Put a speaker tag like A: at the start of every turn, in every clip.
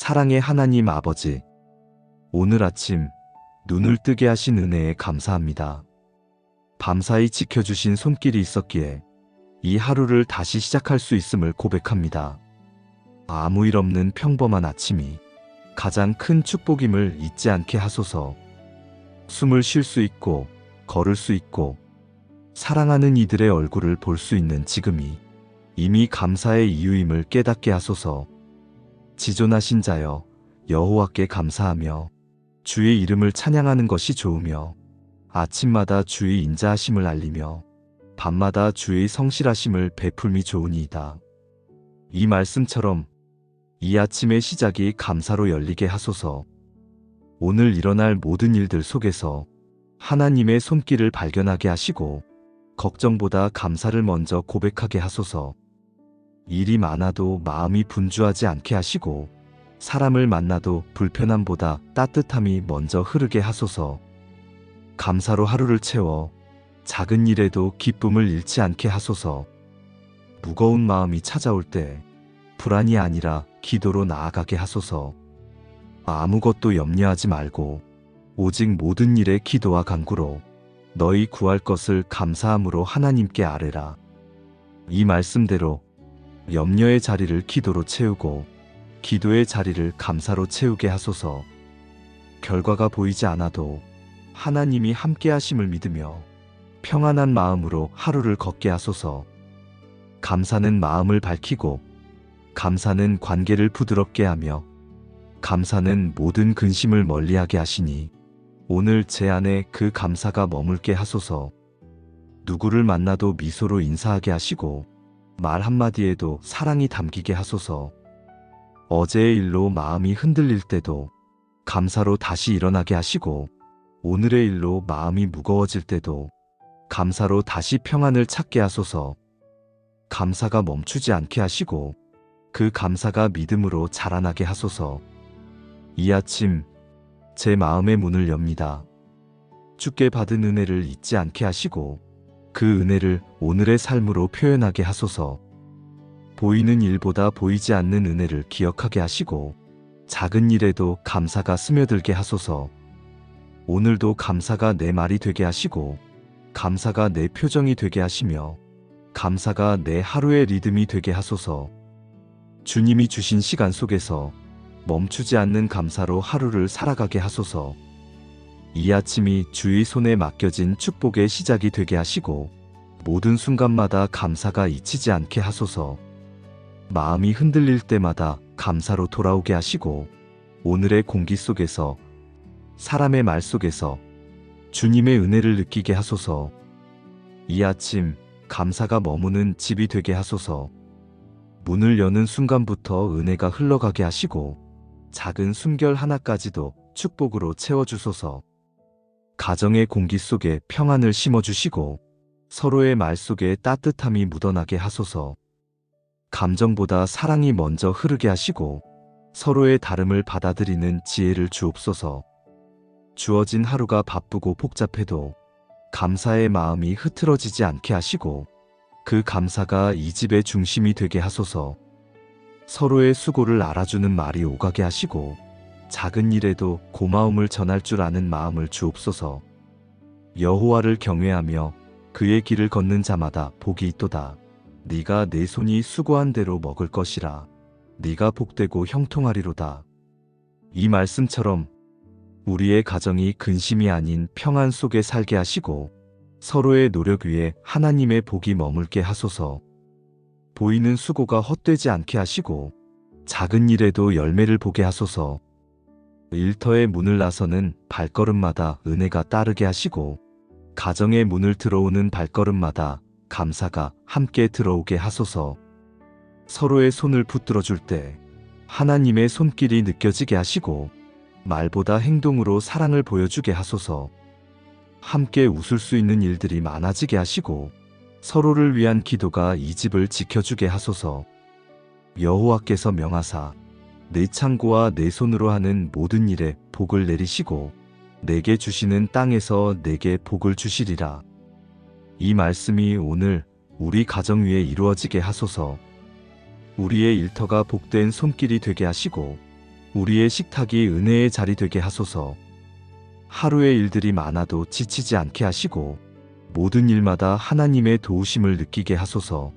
A: 사랑의 하나님 아버지, 오늘 아침 눈을 뜨게 하신 은혜에 감사합니다. 밤사이 지켜주신 손길이 있었기에 이 하루를 다시 시작할 수 있음을 고백합니다. 아무 일 없는 평범한 아침이 가장 큰 축복임을 잊지 않게 하소서. 숨을 쉴 수 있고 걸을 수 있고 사랑하는 이들의 얼굴을 볼 수 있는 지금이 이미 감사의 이유임을 깨닫게 하소서. 지존하신 자여, 여호와께 감사하며 주의 이름을 찬양하는 것이 좋으며 아침마다 주의 인자하심을 알리며 밤마다 주의 성실하심을 베풀미 좋으니이다. 이 말씀처럼 이 아침의 시작이 감사로 열리게 하소서. 오늘 일어날 모든 일들 속에서 하나님의 손길을 발견하게 하시고 걱정보다 감사를 먼저 고백하게 하소서. 일이 많아도 마음이 분주하지 않게 하시고 사람을 만나도 불편함보다 따뜻함이 먼저 흐르게 하소서. 감사로 하루를 채워 작은 일에도 기쁨을 잃지 않게 하소서. 무거운 마음이 찾아올 때 불안이 아니라 기도로 나아가게 하소서. 아무것도 염려하지 말고 오직 모든 일에 기도와 간구로 너희 구할 것을 감사함으로 하나님께 아뢰라. 이 말씀대로 염려의 자리를 기도로 채우고 기도의 자리를 감사로 채우게 하소서. 결과가 보이지 않아도 하나님이 함께 하심을 믿으며 평안한 마음으로 하루를 걷게 하소서. 감사는 마음을 밝히고 감사는 관계를 부드럽게 하며 감사는 모든 근심을 멀리하게 하시니 오늘 제 안에 그 감사가 머물게 하소서. 누구를 만나도 미소로 인사하게 하시고 말 한마디에도 사랑이 담기게 하소서. 어제의 일로 마음이 흔들릴 때도 감사로 다시 일어나게 하시고 오늘의 일로 마음이 무거워질 때도 감사로 다시 평안을 찾게 하소서. 감사가 멈추지 않게 하시고 그 감사가 믿음으로 자라나게 하소서. 이 아침 제 마음의 문을 엽니다. 주께 받은 은혜를 잊지 않게 하시고 그 은혜를 오늘의 삶으로 표현하게 하소서. 보이는 일보다 보이지 않는 은혜를 기억하게 하시고 작은 일에도 감사가 스며들게 하소서. 오늘도 감사가 내 말이 되게 하시고 감사가 내 표정이 되게 하시며 감사가 내 하루의 리듬이 되게 하소서. 주님이 주신 시간 속에서 멈추지 않는 감사로 하루를 살아가게 하소서. 이 아침이 주의 손에 맡겨진 축복의 시작이 되게 하시고 모든 순간마다 감사가 잊히지 않게 하소서. 마음이 흔들릴 때마다 감사로 돌아오게 하시고 오늘의 공기 속에서 사람의 말 속에서 주님의 은혜를 느끼게 하소서. 이 아침 감사가 머무는 집이 되게 하소서. 문을 여는 순간부터 은혜가 흘러가게 하시고 작은 숨결 하나까지도 축복으로 채워주소서. 가정의 공기 속에 평안을 심어주시고 서로의 말 속에 따뜻함이 묻어나게 하소서. 감정보다 사랑이 먼저 흐르게 하시고 서로의 다름을 받아들이는 지혜를 주옵소서. 주어진 하루가 바쁘고 복잡해도 감사의 마음이 흐트러지지 않게 하시고 그 감사가 이 집의 중심이 되게 하소서. 서로의 수고를 알아주는 말이 오가게 하시고 작은 일에도 고마움을 전할 줄 아는 마음을 주옵소서. 여호와를 경외하며 그의 길을 걷는 자마다 복이 있도다. 네가 내 손이 수고한 대로 먹을 것이라. 네가 복되고 형통하리로다. 이 말씀처럼 우리의 가정이 근심이 아닌 평안 속에 살게 하시고 서로의 노력 위에 하나님의 복이 머물게 하소서. 보이는 수고가 헛되지 않게 하시고 작은 일에도 열매를 보게 하소서. 일터의 문을 나서는 발걸음마다 은혜가 따르게 하시고 가정의 문을 들어오는 발걸음마다 감사가 함께 들어오게 하소서. 서로의 손을 붙들어 줄 때 하나님의 손길이 느껴지게 하시고 말보다 행동으로 사랑을 보여주게 하소서. 함께 웃을 수 있는 일들이 많아지게 하시고 서로를 위한 기도가 이 집을 지켜주게 하소서. 여호와께서 명하사 내 창고와 내 손으로 하는 모든 일에 복을 내리시고 내게 주시는 땅에서 내게 복을 주시리라. 이 말씀이 오늘 우리 가정 위에 이루어지게 하소서. 우리의 일터가 복된 손길이 되게 하시고 우리의 식탁이 은혜의 자리 되게 하소서. 하루의 일들이 많아도 지치지 않게 하시고 모든 일마다 하나님의 도우심을 느끼게 하소서.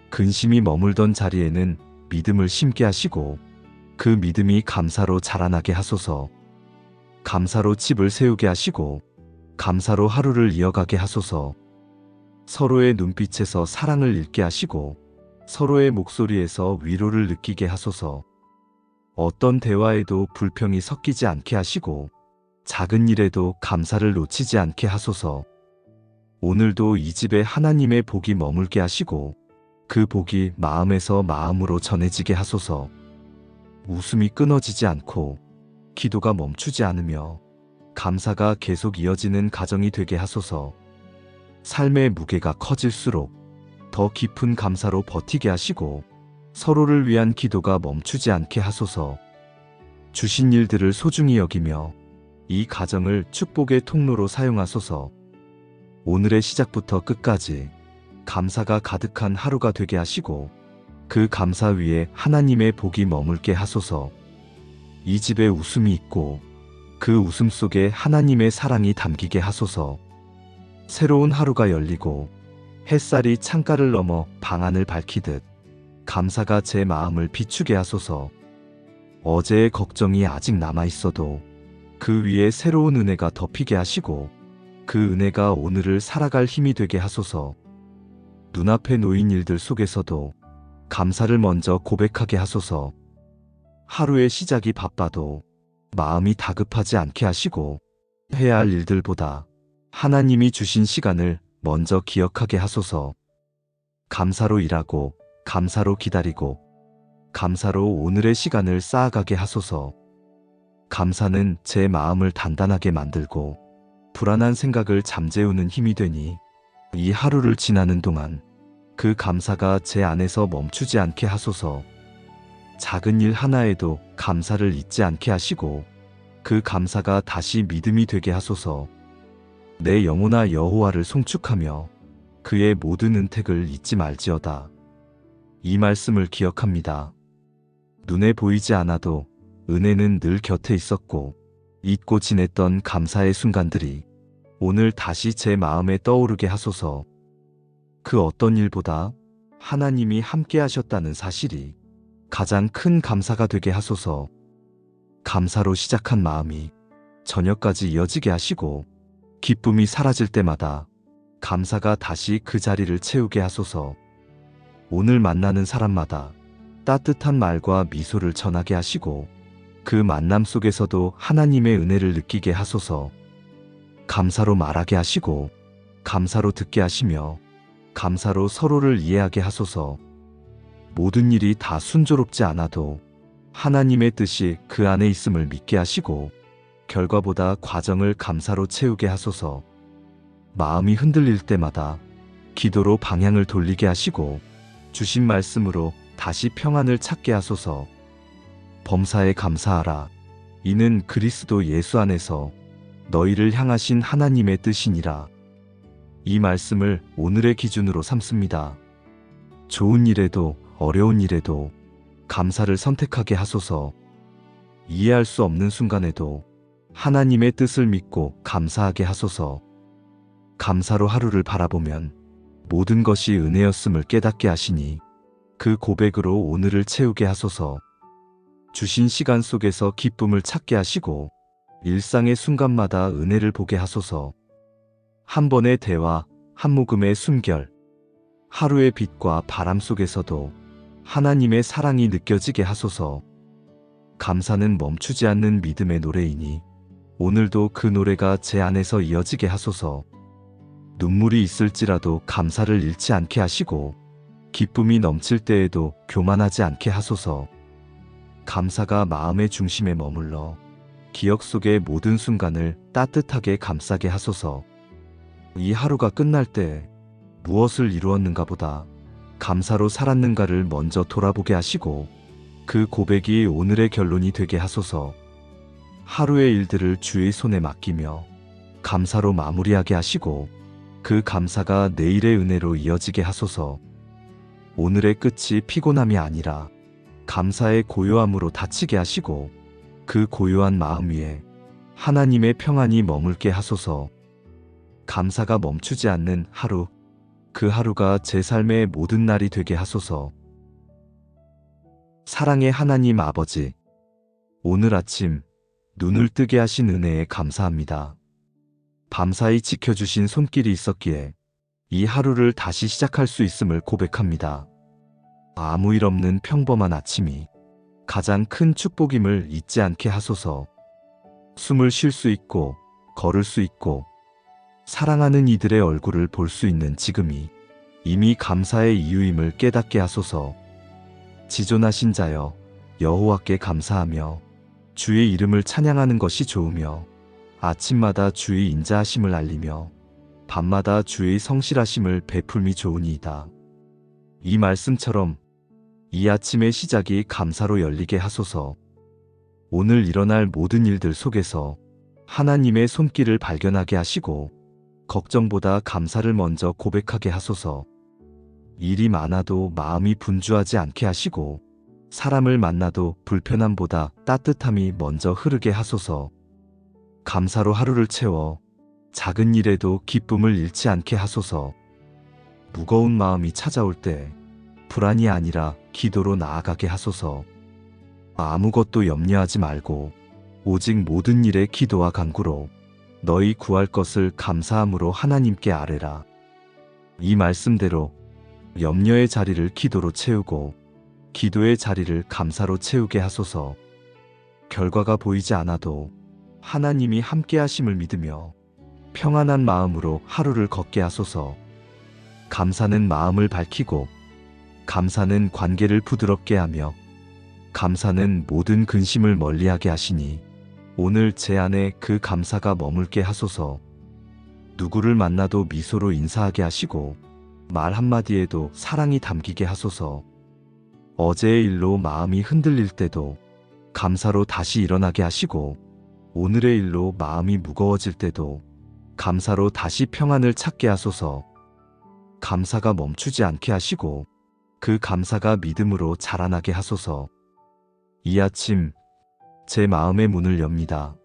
A: 근심이 머물던 자리에는 믿음을 심게 하시고 그 믿음이 감사로 자라나게 하소서. 감사로 집을 세우게 하시고 감사로 하루를 이어가게 하소서. 서로의 눈빛에서 사랑을 읽게 하시고 서로의 목소리에서 위로를 느끼게 하소서. 어떤 대화에도 불평이 섞이지 않게 하시고 작은 일에도 감사를 놓치지 않게 하소서. 오늘도 이 집에 하나님의 복이 머물게 하시고 그 복이 마음에서 마음으로 전해지게 하소서. 웃음이 끊어지지 않고 기도가 멈추지 않으며 감사가 계속 이어지는 가정이 되게 하소서. 삶의 무게가 커질수록 더 깊은 감사로 버티게 하시고 서로를 위한 기도가 멈추지 않게 하소서. 주신 일들을 소중히 여기며 이 가정을 축복의 통로로 사용하소서. 오늘의 시작부터 끝까지 감사가 가득한 하루가 되게 하시고 그 감사 위에 하나님의 복이 머물게 하소서. 이 집에 웃음이 있고 그 웃음 속에 하나님의 사랑이 담기게 하소서. 새로운 하루가 열리고 햇살이 창가를 넘어 방안을 밝히듯 감사가 제 마음을 비추게 하소서. 어제의 걱정이 아직 남아있어도 그 위에 새로운 은혜가 덮이게 하시고 그 은혜가 오늘을 살아갈 힘이 되게 하소서. 눈앞에 놓인 일들 속에서도 감사를 먼저 고백하게 하소서. 하루의 시작이 바빠도 마음이 다급하지 않게 하시고 해야 할 일들보다 하나님이 주신 시간을 먼저 기억하게 하소서. 감사로 일하고 감사로 기다리고 감사로 오늘의 시간을 쌓아가게 하소서. 감사는 제 마음을 단단하게 만들고 불안한 생각을 잠재우는 힘이 되니 이 하루를 지나는 동안 그 감사가 제 안에서 멈추지 않게 하소서. 작은 일 하나에도 감사를 잊지 않게 하시고 그 감사가 다시 믿음이 되게 하소서. 내 영혼아 여호와를 송축하며 그의 모든 은택을 잊지 말지어다. 이 말씀을 기억합니다. 눈에 보이지 않아도 은혜는 늘 곁에 있었고 잊고 지냈던 감사의 순간들이 오늘 다시 제 마음에 떠오르게 하소서. 그 어떤 일보다 하나님이 함께 하셨다는 사실이 가장 큰 감사가 되게 하소서. 감사로 시작한 마음이 저녁까지 이어지게 하시고 기쁨이 사라질 때마다 감사가 다시 그 자리를 채우게 하소서. 오늘 만나는 사람마다 따뜻한 말과 미소를 전하게 하시고 그 만남 속에서도 하나님의 은혜를 느끼게 하소서. 감사로 말하게 하시고 감사로 듣게 하시며 감사로 서로를 이해하게 하소서. 모든 일이 다 순조롭지 않아도 하나님의 뜻이 그 안에 있음을 믿게 하시고 결과보다 과정을 감사로 채우게 하소서. 마음이 흔들릴 때마다 기도로 방향을 돌리게 하시고 주신 말씀으로 다시 평안을 찾게 하소서. 범사에 감사하라. 이는 그리스도 예수 안에서 너희를 향하신 하나님의 뜻이니라. 이 말씀을 오늘의 기준으로 삼습니다. 좋은 일에도 어려운 일에도 감사를 선택하게 하소서. 이해할 수 없는 순간에도 하나님의 뜻을 믿고 감사하게 하소서. 감사로 하루를 바라보면 모든 것이 은혜였음을 깨닫게 하시니 그 고백으로 오늘을 채우게 하소서. 주신 시간 속에서 기쁨을 찾게 하시고 일상의 순간마다 은혜를 보게 하소서. 한 번의 대화, 한 모금의 숨결, 하루의 빛과 바람 속에서도 하나님의 사랑이 느껴지게 하소서. 감사는 멈추지 않는 믿음의 노래이니 오늘도 그 노래가 제 안에서 이어지게 하소서. 눈물이 있을지라도 감사를 잃지 않게 하시고 기쁨이 넘칠 때에도 교만하지 않게 하소서. 감사가 마음의 중심에 머물러 기억 속의 모든 순간을 따뜻하게 감싸게 하소서. 이 하루가 끝날 때 무엇을 이루었는가 보다 감사로 살았는가를 먼저 돌아보게 하시고 그 고백이 오늘의 결론이 되게 하소서. 하루의 일들을 주의 손에 맡기며 감사로 마무리하게 하시고 그 감사가 내일의 은혜로 이어지게 하소서. 오늘의 끝이 피곤함이 아니라 감사의 고요함으로 닫히게 하시고 그 고요한 마음 위에 하나님의 평안이 머물게 하소서. 감사가 멈추지 않는 하루, 그 하루가 제 삶의 모든 날이 되게 하소서. 사랑의 하나님 아버지, 오늘 아침 눈을 뜨게 하신 은혜에 감사합니다. 밤사이 지켜주신 손길이 있었기에 이 하루를 다시 시작할 수 있음을 고백합니다. 아무 일 없는 평범한 아침이 가장 큰 축복임을 잊지 않게 하소서. 숨을 쉴 수 있고 걸을 수 있고 사랑하는 이들의 얼굴을 볼 수 있는 지금이 이미 감사의 이유임을 깨닫게 하소서. 지존하신 자여, 여호와께 감사하며 주의 이름을 찬양하는 것이 좋으며 아침마다 주의 인자하심을 알리며 밤마다 주의 성실하심을 베풀미 좋으니이다. 이 말씀처럼 이 아침의 시작이 감사로 열리게 하소서. 오늘 일어날 모든 일들 속에서 하나님의 손길을 발견하게 하시고 걱정보다 감사를 먼저 고백하게 하소서. 일이 많아도 마음이 분주하지 않게 하시고 사람을 만나도 불편함보다 따뜻함이 먼저 흐르게 하소서. 감사로 하루를 채워 작은 일에도 기쁨을 잃지 않게 하소서. 무거운 마음이 찾아올 때 불안이 아니라 기도로 나아가게 하소서. 아무것도 염려하지 말고 오직 모든 일에 기도와 간구로 너희 구할 것을 감사함으로 하나님께 아뢰라. 이 말씀대로 염려의 자리를 기도로 채우고 기도의 자리를 감사로 채우게 하소서. 결과가 보이지 않아도 하나님이 함께 하심을 믿으며 평안한 마음으로 하루를 걷게 하소서. 감사는 마음을 밝히고 감사는 관계를 부드럽게 하며 감사는 모든 근심을 멀리하게 하시니 오늘 제 안에 그 감사가 머물게 하소서. 누구를 만나도 미소로 인사하게 하시고 말 한마디에도 사랑이 담기게 하소서. 어제의 일로 마음이 흔들릴 때도 감사로 다시 일어나게 하시고 오늘의 일로 마음이 무거워질 때도 감사로 다시 평안을 찾게 하소서. 감사가 멈추지 않게 하시고 그 감사가 믿음으로 자라나게 하소서. 이 아침 제 마음의 문을 엽니다.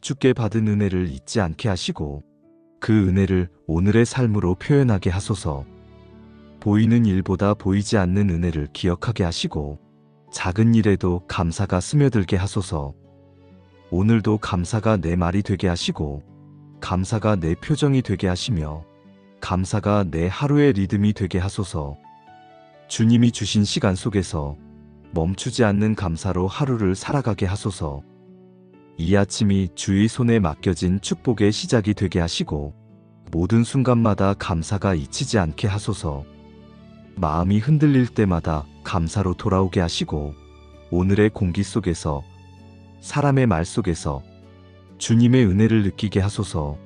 A: 주께 받은 은혜를 잊지 않게 하시고 그 은혜를 오늘의 삶으로 표현하게 하소서. 보이는 일보다 보이지 않는 은혜를 기억하게 하시고 작은 일에도 감사가 스며들게 하소서. 오늘도 감사가 내 말이 되게 하시고 감사가 내 표정이 되게 하시며 감사가 내 하루의 리듬이 되게 하소서. 주님이 주신 시간 속에서 멈추지 않는 감사로 하루를 살아가게 하소서. 이 아침이 주의 손에 맡겨진 축복의 시작이 되게 하시고 모든 순간마다 감사가 잊히지 않게 하소서. 마음이 흔들릴 때마다 감사로 돌아오게 하시고 오늘의 공기 속에서 사람의 말 속에서 주님의 은혜를 느끼게 하소서.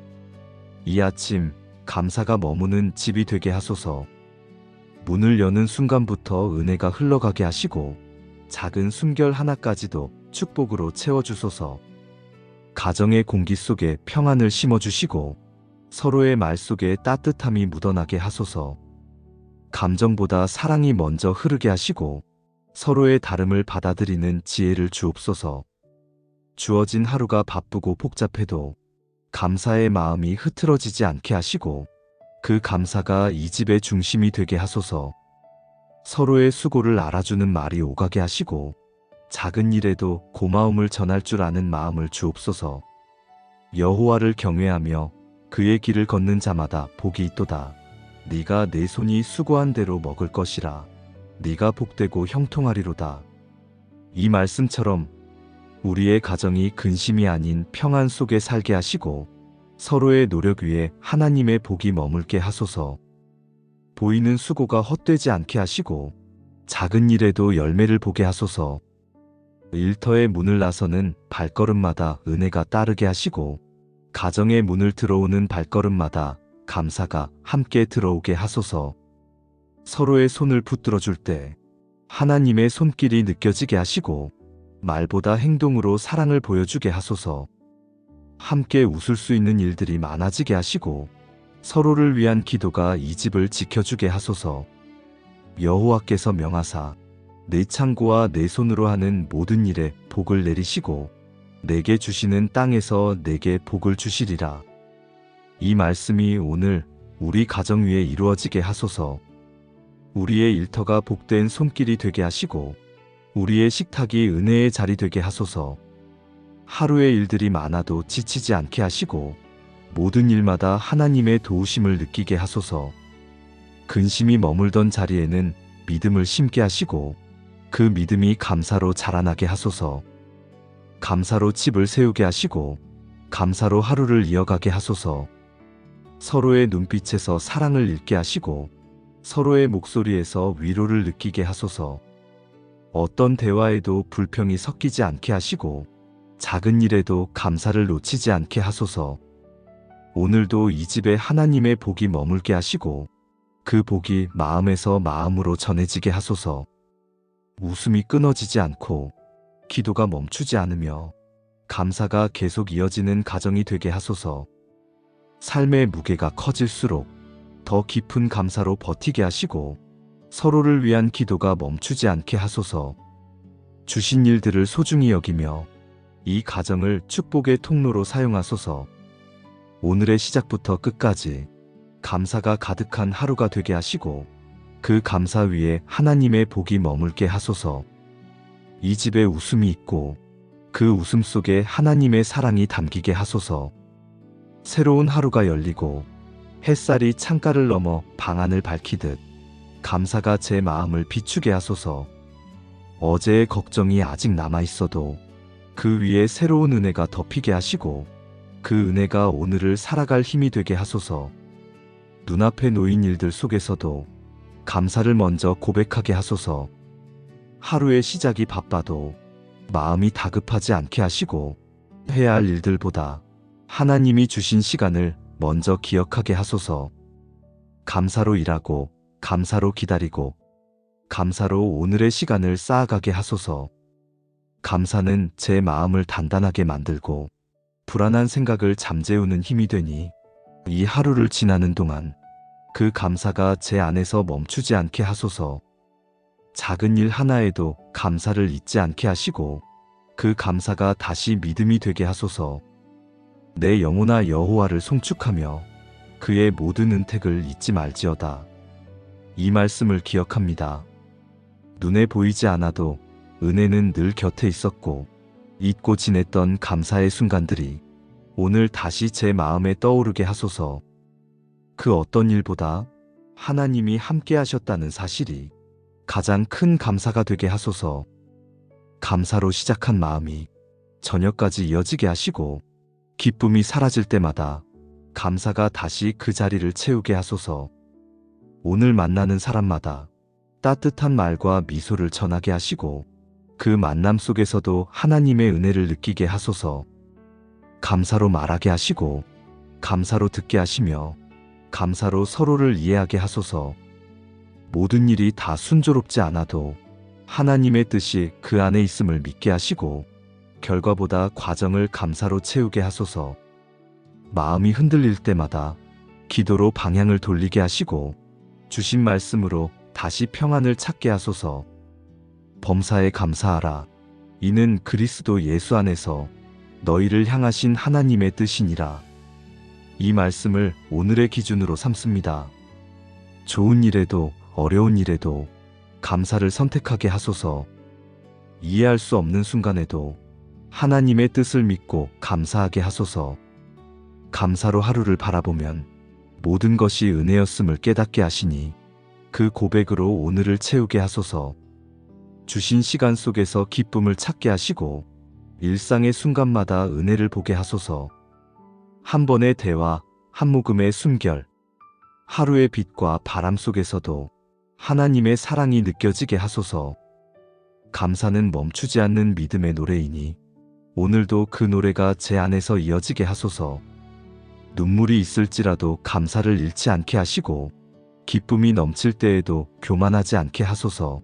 A: 이 아침 감사가 머무는 집이 되게 하소서. 문을 여는 순간부터 은혜가 흘러가게 하시고 작은 숨결 하나까지도 축복으로 채워주소서. 가정의 공기 속에 평안을 심어주시고 서로의 말 속에 따뜻함이 묻어나게 하소서. 감정보다 사랑이 먼저 흐르게 하시고 서로의 다름을 받아들이는 지혜를 주옵소서. 주어진 하루가 바쁘고 복잡해도 감사의 마음이 흐트러지지 않게 하시고 그 감사가 이 집의 중심이 되게 하소서. 서로의 수고를 알아주는 말이 오가게 하시고 작은 일에도 고마움을 전할 줄 아는 마음을 주옵소서. 여호와를 경외하며 그의 길을 걷는 자마다 복이 있도다. 네가 내 손이 수고한 대로 먹을 것이라. 네가 복되고 형통하리로다. 이 말씀처럼 우리의 가정이 근심이 아닌 평안 속에 살게 하시고 서로의 노력 위에 하나님의 복이 머물게 하소서. 보이는 수고가 헛되지 않게 하시고 작은 일에도 열매를 보게 하소서. 일터의 문을 나서는 발걸음마다 은혜가 따르게 하시고 가정의 문을 들어오는 발걸음마다 감사가 함께 들어오게 하소서. 서로의 손을 붙들어 줄 때 하나님의 손길이 느껴지게 하시고 말보다 행동으로 사랑을 보여주게 하소서. 함께 웃을 수 있는 일들이 많아지게 하시고 서로를 위한 기도가 이 집을 지켜주게 하소서. 여호와께서 명하사 내 창고와 내 손으로 하는 모든 일에 복을 내리시고 내게 주시는 땅에서 내게 복을 주시리라. 이 말씀이 오늘 우리 가정 위에 이루어지게 하소서. 우리의 일터가 복된 손길이 되게 하시고 우리의 식탁이 은혜의 자리 되게 하소서. 하루의 일들이 많아도 지치지 않게 하시고 모든 일마다 하나님의 도우심을 느끼게 하소서. 근심이 머물던 자리에는 믿음을 심게 하시고 그 믿음이 감사로 자라나게 하소서. 감사로 집을 세우게 하시고 감사로 하루를 이어가게 하소서. 서로의 눈빛에서 사랑을 읽게 하시고 서로의 목소리에서 위로를 느끼게 하소서. 어떤 대화에도 불평이 섞이지 않게 하시고 작은 일에도 감사를 놓치지 않게 하소서. 오늘도 이 집에 하나님의 복이 머물게 하시고 그 복이 마음에서 마음으로 전해지게 하소서. 웃음이 끊어지지 않고 기도가 멈추지 않으며 감사가 계속 이어지는 가정이 되게 하소서. 삶의 무게가 커질수록 더 깊은 감사로 버티게 하시고 서로를 위한 기도가 멈추지 않게 하소서. 주신 일들을 소중히 여기며 이 가정을 축복의 통로로 사용하소서. 오늘의 시작부터 끝까지 감사가 가득한 하루가 되게 하시고 그 감사 위에 하나님의 복이 머물게 하소서. 이 집에 웃음이 있고 그 웃음 속에 하나님의 사랑이 담기게 하소서. 새로운 하루가 열리고 햇살이 창가를 넘어 방안을 밝히듯 감사가 제 마음을 비추게 하소서. 어제의 걱정이 아직 남아있어도 그 위에 새로운 은혜가 덮이게 하시고 그 은혜가 오늘을 살아갈 힘이 되게 하소서. 눈앞에 놓인 일들 속에서도 감사를 먼저 고백하게 하소서. 하루의 시작이 바빠도 마음이 다급하지 않게 하시고 해야 할 일들보다 하나님이 주신 시간을 먼저 기억하게 하소서. 감사로 일하고 감사로 기다리고 감사로 오늘의 시간을 쌓아가게 하소서. 감사는 제 마음을 단단하게 만들고 불안한 생각을 잠재우는 힘이 되니 이 하루를 지나는 동안 그 감사가 제 안에서 멈추지 않게 하소서. 작은 일 하나에도 감사를 잊지 않게 하시고 그 감사가 다시 믿음이 되게 하소서. 내 영혼아 여호와를 송축하며 그의 모든 은택을 잊지 말지어다. 이 말씀을 기억합니다. 눈에 보이지 않아도 은혜는 늘 곁에 있었고 잊고 지냈던 감사의 순간들이 오늘 다시 제 마음에 떠오르게 하소서. 그 어떤 일보다 하나님이 함께 하셨다는 사실이 가장 큰 감사가 되게 하소서. 감사로 시작한 마음이 저녁까지 이어지게 하시고 기쁨이 사라질 때마다 감사가 다시 그 자리를 채우게 하소서. 오늘 만나는 사람마다 따뜻한 말과 미소를 전하게 하시고 그 만남 속에서도 하나님의 은혜를 느끼게 하소서. 감사로 말하게 하시고 감사로 듣게 하시며 감사로 서로를 이해하게 하소서. 모든 일이 다 순조롭지 않아도 하나님의 뜻이 그 안에 있음을 믿게 하시고 결과보다 과정을 감사로 채우게 하소서. 마음이 흔들릴 때마다 기도로 방향을 돌리게 하시고 주신 말씀으로 다시 평안을 찾게 하소서. 범사에 감사하라. 이는 그리스도 예수 안에서 너희를 향하신 하나님의 뜻이니라. 이 말씀을 오늘의 기준으로 삼습니다. 좋은 일에도 어려운 일에도 감사를 선택하게 하소서. 이해할 수 없는 순간에도 하나님의 뜻을 믿고 감사하게 하소서. 감사로 하루를 바라보면 모든 것이 은혜였음을 깨닫게 하시니 그 고백으로 오늘을 채우게 하소서. 주신 시간 속에서 기쁨을 찾게 하시고 일상의 순간마다 은혜를 보게 하소서. 한 번의 대화, 한 모금의 숨결, 하루의 빛과 바람 속에서도 하나님의 사랑이 느껴지게 하소서. 감사는 멈추지 않는 믿음의 노래이니 오늘도 그 노래가 제 안에서 이어지게 하소서. 눈물이 있을지라도 감사를 잃지 않게 하시고 기쁨이 넘칠 때에도 교만하지 않게 하소서.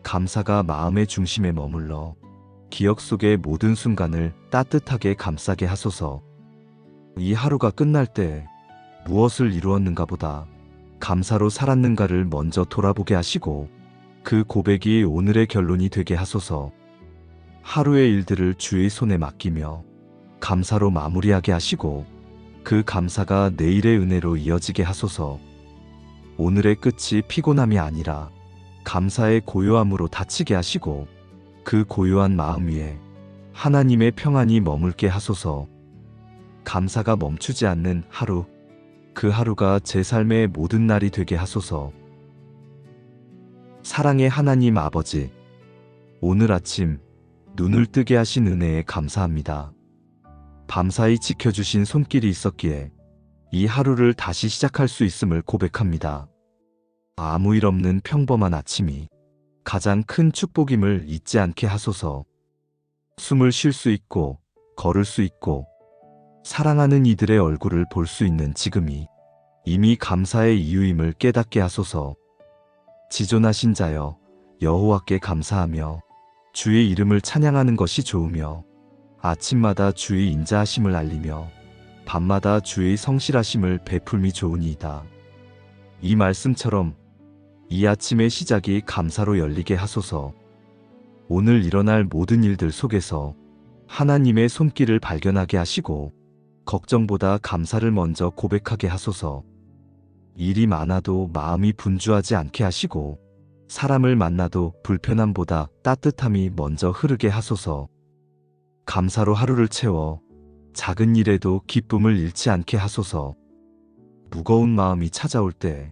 A: 감사가 마음의 중심에 머물러 기억 속의 모든 순간을 따뜻하게 감싸게 하소서. 이 하루가 끝날 때 무엇을 이루었는가 보다 감사로 살았는가를 먼저 돌아보게 하시고 그 고백이 오늘의 결론이 되게 하소서. 하루의 일들을 주의 손에 맡기며 감사로 마무리하게 하시고 그 감사가 내일의 은혜로 이어지게 하소서. 오늘의 끝이 피곤함이 아니라 감사의 고요함으로 닫히게 하시고 그 고요한 마음 위에 하나님의 평안이 머물게 하소서. 감사가 멈추지 않는 하루, 그 하루가 제 삶의 모든 날이 되게 하소서. 사랑의 하나님 아버지, 오늘 아침 눈을 뜨게 하신 은혜에 감사합니다. 밤사이 지켜주신 손길이 있었기에 이 하루를 다시 시작할 수 있음을 고백합니다. 아무 일 없는 평범한 아침이 가장 큰 축복임을 잊지 않게 하소서. 숨을 쉴 수 있고 걸을 수 있고 사랑하는 이들의 얼굴을 볼 수 있는 지금이 이미 감사의 이유임을 깨닫게 하소서. 지존하신 자여, 여호와께 감사하며 주의 이름을 찬양하는 것이 좋으며 아침마다 주의 인자하심을 알리며 밤마다 주의 성실하심을 베풀미 좋으니이다. 이 말씀처럼 이 아침의 시작이 감사로 열리게 하소서. 오늘 일어날 모든 일들 속에서 하나님의 손길을 발견하게 하시고 걱정보다 감사를 먼저 고백하게 하소서. 일이 많아도 마음이 분주하지 않게 하시고 사람을 만나도 불편함보다 따뜻함이 먼저 흐르게 하소서. 감사로 하루를 채워 작은 일에도 기쁨을 잃지 않게 하소서. 무거운 마음이 찾아올 때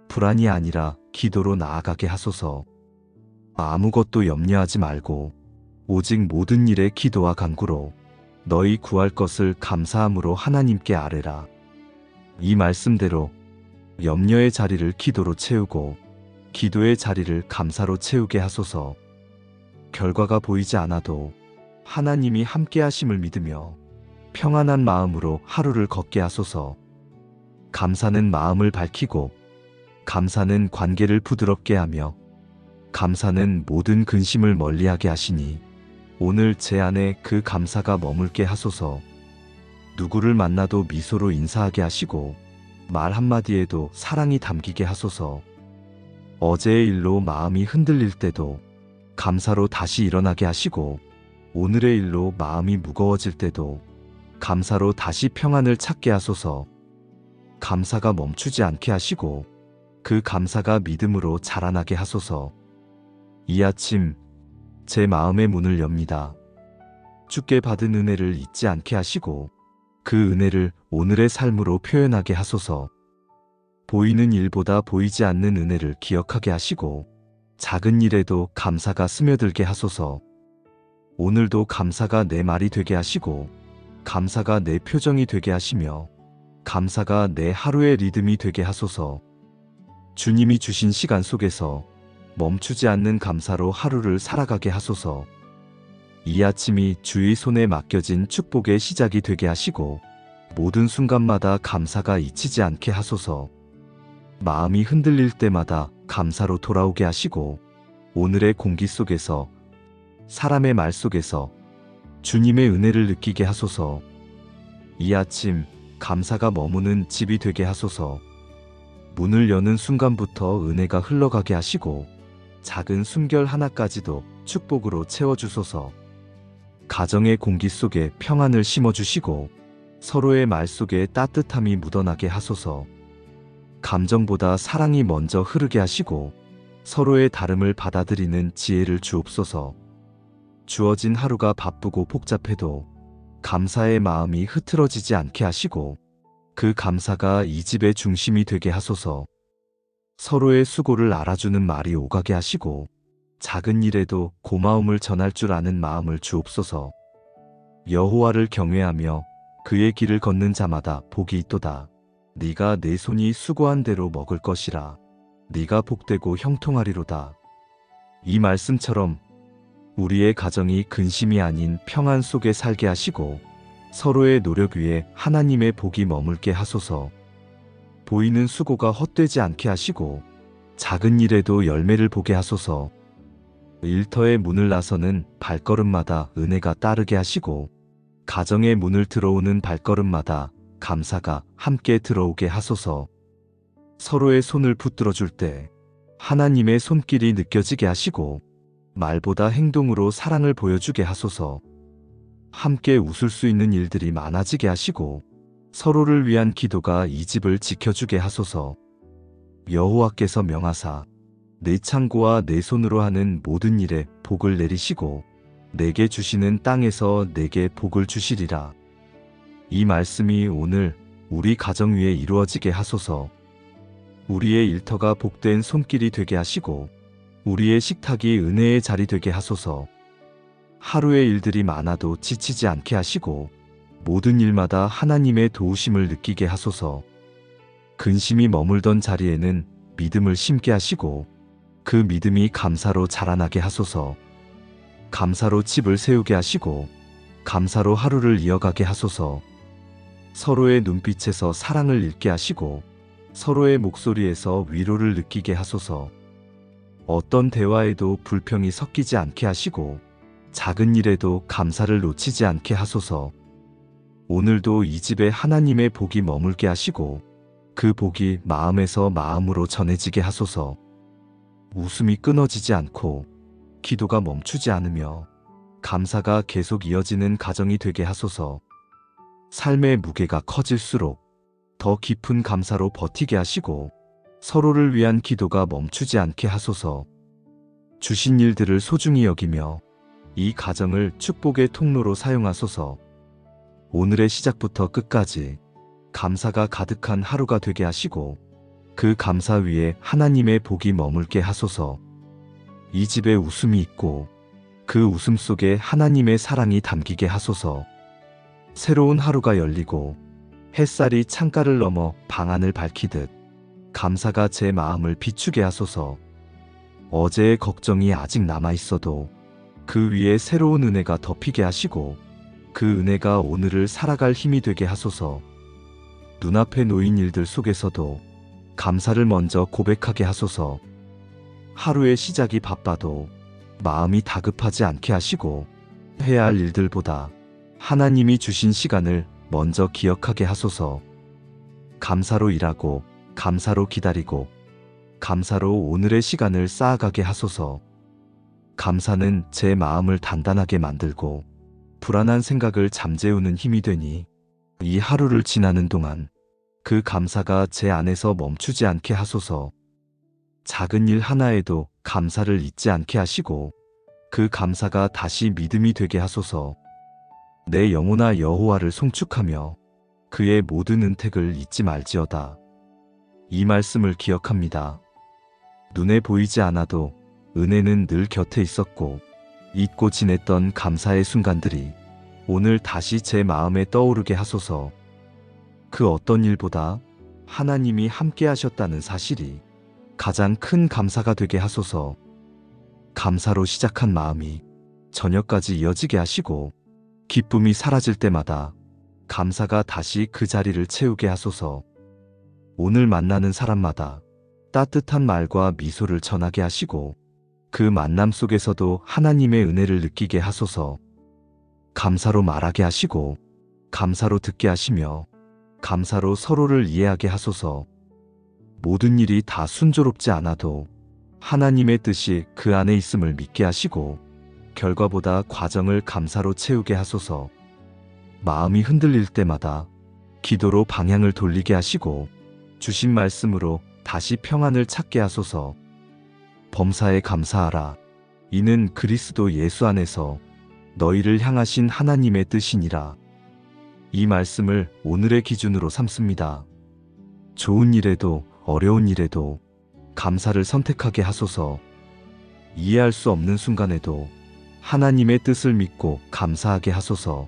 A: 불안이 아니라 기도로 나아가게 하소서. 아무것도 염려하지 말고 오직 모든 일에 기도와 간구로 너희 구할 것을 감사함으로 하나님께 아뢰라. 이 말씀대로 염려의 자리를 기도로 채우고 기도의 자리를 감사로 채우게 하소서. 결과가 보이지 않아도 하나님이 함께 하심을 믿으며 평안한 마음으로 하루를 걷게 하소서. 감사는 마음을 밝히고 감사는 관계를 부드럽게 하며 감사는 모든 근심을 멀리하게 하시니 오늘 제 안에 그 감사가 머물게 하소서. 누구를 만나도 미소로 인사하게 하시고 말 한마디에도 사랑이 담기게 하소서. 어제의 일로 마음이 흔들릴 때도 감사로 다시 일어나게 하시고 오늘의 일로 마음이 무거워질 때도 감사로 다시 평안을 찾게 하소서. 감사가 멈추지 않게 하시고 그 감사가 믿음으로 자라나게 하소서. 이 아침 제 마음의 문을 엽니다. 주께 받은 은혜를 잊지 않게 하시고 그 은혜를 오늘의 삶으로 표현하게 하소서. 보이는 일보다 보이지 않는 은혜를 기억하게 하시고 작은 일에도 감사가 스며들게 하소서. 오늘도 감사가 내 말이 되게 하시고 감사가 내 표정이 되게 하시며 감사가 내 하루의 리듬이 되게 하소서. 주님이 주신 시간 속에서 멈추지 않는 감사로 하루를 살아가게 하소서. 이 아침이 주의 손에 맡겨진 축복의 시작이 되게 하시고 모든 순간마다 감사가 잊히지 않게 하소서. 마음이 흔들릴 때마다 감사로 돌아오게 하시고 오늘의 공기 속에서 사람의 말 속에서 주님의 은혜를 느끼게 하소서. 이 아침 감사가 머무는 집이 되게 하소서. 문을 여는 순간부터 은혜가 흘러가게 하시고 작은 숨결 하나까지도 축복으로 채워주소서. 가정의 공기 속에 평안을 심어주시고 서로의 말 속에 따뜻함이 묻어나게 하소서. 감정보다 사랑이 먼저 흐르게 하시고 서로의 다름을 받아들이는 지혜를 주옵소서. 주어진 하루가 바쁘고 복잡해도 감사의 마음이 흐트러지지 않게 하시고 그 감사가 이 집의 중심이 되게 하소서. 서로의 수고를 알아주는 말이 오가게 하시고 작은 일에도 고마움을 전할 줄 아는 마음을 주옵소서. 여호와를 경외하며 그의 길을 걷는 자마다 복이 있도다. 네가 내 손이 수고한 대로 먹을 것이라. 네가 복되고 형통하리로다. 이 말씀처럼 우리의 가정이 근심이 아닌 평안 속에 살게 하시고 서로의 노력 위에 하나님의 복이 머물게 하소서. 보이는 수고가 헛되지 않게 하시고 작은 일에도 열매를 보게 하소서. 일터의 문을 나서는 발걸음마다 은혜가 따르게 하시고 가정의 문을 들어오는 발걸음마다 감사가 함께 들어오게 하소서. 서로의 손을 붙들어 줄 때 하나님의 손길이 느껴지게 하시고 말보다 행동으로 사랑을 보여주게 하소서. 함께 웃을 수 있는 일들이 많아지게 하시고 서로를 위한 기도가 이 집을 지켜주게 하소서. 여호와께서 명하사 내 창고와 내 손으로 하는 모든 일에 복을 내리시고 내게 주시는 땅에서 내게 복을 주시리라. 이 말씀이 오늘 우리 가정 위에 이루어지게 하소서. 우리의 일터가 복된 손길이 되게 하시고 우리의 식탁이 은혜의 자리 되게 하소서. 하루의 일들이 많아도 지치지 않게 하시고 모든 일마다 하나님의 도우심을 느끼게 하소서. 근심이 머물던 자리에는 믿음을 심게 하시고 그 믿음이 감사로 자라나게 하소서. 감사로 집을 세우게 하시고 감사로 하루를 이어가게 하소서. 서로의 눈빛에서 사랑을 읽게 하시고 서로의 목소리에서 위로를 느끼게 하소서. 어떤 대화에도 불평이 섞이지 않게 하시고 작은 일에도 감사를 놓치지 않게 하소서. 오늘도 이 집에 하나님의 복이 머물게 하시고 그 복이 마음에서 마음으로 전해지게 하소서. 웃음이 끊어지지 않고 기도가 멈추지 않으며 감사가 계속 이어지는 가정이 되게 하소서. 삶의 무게가 커질수록 더 깊은 감사로 버티게 하시고 서로를 위한 기도가 멈추지 않게 하소서. 주신 일들을 소중히 여기며 이 가정을 축복의 통로로 사용하소서. 오늘의 시작부터 끝까지 감사가 가득한 하루가 되게 하시고 그 감사 위에 하나님의 복이 머물게 하소서. 이 집에 웃음이 있고 그 웃음 속에 하나님의 사랑이 담기게 하소서. 새로운 하루가 열리고 햇살이 창가를 넘어 방안을 밝히듯 감사가 제 마음을 비추게 하소서. 어제의 걱정이 아직 남아있어도 그 위에 새로운 은혜가 덮이게 하시고 그 은혜가 오늘을 살아갈 힘이 되게 하소서. 눈앞에 놓인 일들 속에서도 감사를 먼저 고백하게 하소서. 하루의 시작이 바빠도 마음이 다급하지 않게 하시고 해야 할 일들보다 하나님이 주신 시간을 먼저 기억하게 하소서. 감사로 일하고 감사로 기다리고 감사로 오늘의 시간을 쌓아가게 하소서. 감사는 제 마음을 단단하게 만들고 불안한 생각을 잠재우는 힘이 되니 이 하루를 지나는 동안 그 감사가 제 안에서 멈추지 않게 하소서. 작은 일 하나에도 감사를 잊지 않게 하시고 그 감사가 다시 믿음이 되게 하소서. 내 영혼아 여호와를 송축하며 그의 모든 은택을 잊지 말지어다. 이 말씀을 기억합니다. 눈에 보이지 않아도 은혜는 늘 곁에 있었고 잊고 지냈던 감사의 순간들이 오늘 다시 제 마음에 떠오르게 하소서. 그 어떤 일보다 하나님이 함께 하셨다는 사실이 가장 큰 감사가 되게 하소서. 감사로 시작한 마음이 저녁까지 이어지게 하시고 기쁨이 사라질 때마다 감사가 다시 그 자리를 채우게 하소서. 오늘 만나는 사람마다 따뜻한 말과 미소를 전하게 하시고 그 만남 속에서도 하나님의 은혜를 느끼게 하소서. 감사로 말하게 하시고 감사로 듣게 하시며 감사로 서로를 이해하게 하소서. 모든 일이 다 순조롭지 않아도 하나님의 뜻이 그 안에 있음을 믿게 하시고 결과보다 과정을 감사로 채우게 하소서. 마음이 흔들릴 때마다 기도로 방향을 돌리게 하시고 주신 말씀으로 다시 평안을 찾게 하소서. 범사에 감사하라. 이는 그리스도 예수 안에서 너희를 향하신 하나님의 뜻이니라. 이 말씀을 오늘의 기준으로 삼습니다. 좋은 일에도 어려운 일에도 감사를 선택하게 하소서. 이해할 수 없는 순간에도 하나님의 뜻을 믿고 감사하게 하소서.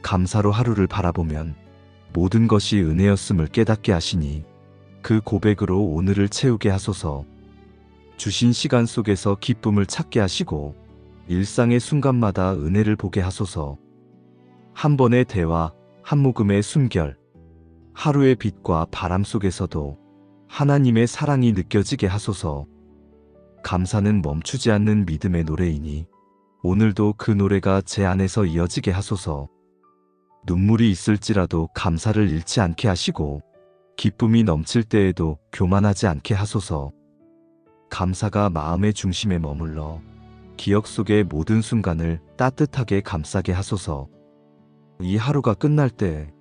A: 감사로 하루를 바라보면 모든 것이 은혜였음을 깨닫게 하시니 그 고백으로 오늘을 채우게 하소서. 주신 시간 속에서 기쁨을 찾게 하시고 일상의 순간마다 은혜를 보게 하소서. 한 번의 대화, 한 모금의 숨결, 하루의 빛과 바람 속에서도 하나님의 사랑이 느껴지게 하소서. 감사는 멈추지 않는 믿음의 노래이니 오늘도 그 노래가 제 안에서 이어지게 하소서. 눈물이 있을지라도 감사를 잃지 않게 하시고 기쁨이 넘칠 때에도 교만하지 않게 하소서. 감사가 마음의 중심에 머물러 기억 속의 모든 순간을 따뜻하게 감싸게 하소서. 이 하루가 끝날 때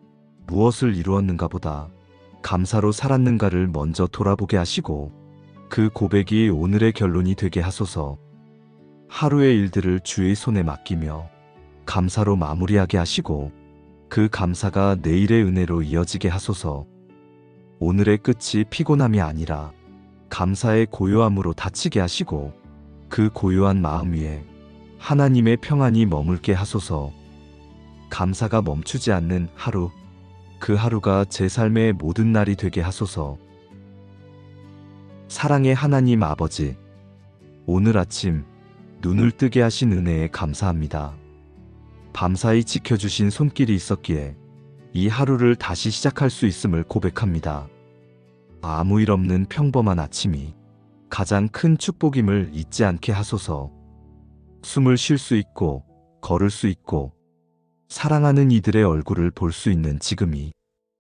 A: 무엇을 이루었는가 보다 감사로 살았는가를 먼저 돌아보게 하시고 그 고백이 오늘의 결론이 되게 하소서. 하루의 일들을 주의 손에 맡기며 감사로 마무리하게 하시고 그 감사가 내일의 은혜로 이어지게 하소서. 오늘의 끝이 피곤함이 아니라 감사의 고요함으로 닫히게 하시고 그 고요한 마음 위에 하나님의 평안이 머물게 하소서. 감사가 멈추지 않는 하루, 그 하루가 제 삶의 모든 날이 되게 하소서. 사랑의 하나님 아버지, 오늘 아침 눈을 뜨게 하신 은혜에 감사합니다. 밤사이 지켜주신 손길이 있었기에 이 하루를 다시 시작할 수 있음을 고백합니다. 아무 일 없는 평범한 아침이 가장 큰 축복임을 잊지 않게 하소서. 숨을 쉴 수 있고 걸을 수 있고 사랑하는 이들의 얼굴을 볼 수 있는 지금이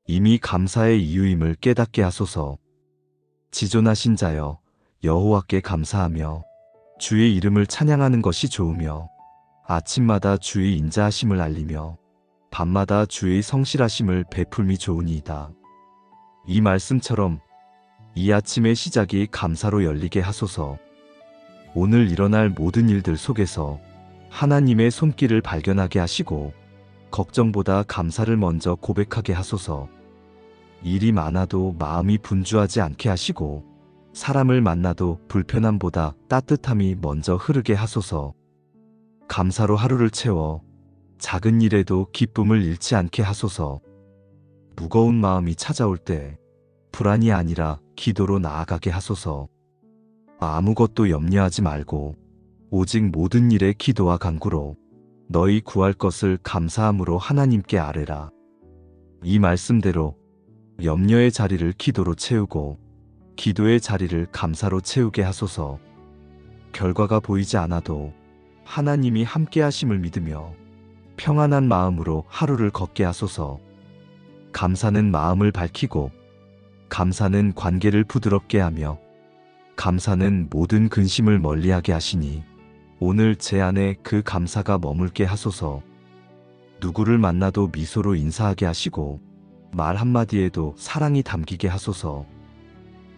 A: 이미 감사의 이유임을 깨닫게 하소서. 지존하신 자여 여호와께 감사하며 주의 이름을 찬양하는 것이 좋으며 아침마다 주의 인자하심을 알리며 밤마다 주의 성실하심을 베풀미 좋으니이다. 이 말씀처럼 이 아침의 시작이 감사로 열리게 하소서. 오늘 일어날 모든 일들 속에서 하나님의 손길을 발견하게 하시고 걱정보다 감사를 먼저 고백하게 하소서. 일이 많아도 마음이 분주하지 않게 하시고 사람을 만나도 불편함보다 따뜻함이 먼저 흐르게 하소서. 감사로 하루를 채워 작은 일에도 기쁨을 잃지 않게 하소서. 무거운 마음이 찾아올 때 불안이 아니라 기도로 나아가게 하소서. 아무것도 염려하지 말고 오직 모든 일에 기도와 간구로 너희 구할 것을 감사함으로 하나님께 아뢰라. 이 말씀대로 염려의 자리를 기도로 채우고 기도의 자리를 감사로 채우게 하소서. 결과가 보이지 않아도 하나님이 함께 하심을 믿으며 평안한 마음으로 하루를 걷게 하소서. 감사는 마음을 밝히고 감사는 관계를 부드럽게 하며 감사는 모든 근심을 멀리하게 하시니 오늘 제 안에 그 감사가 머물게 하소서. 누구를 만나도 미소로 인사하게 하시고 말 한마디에도 사랑이 담기게 하소서.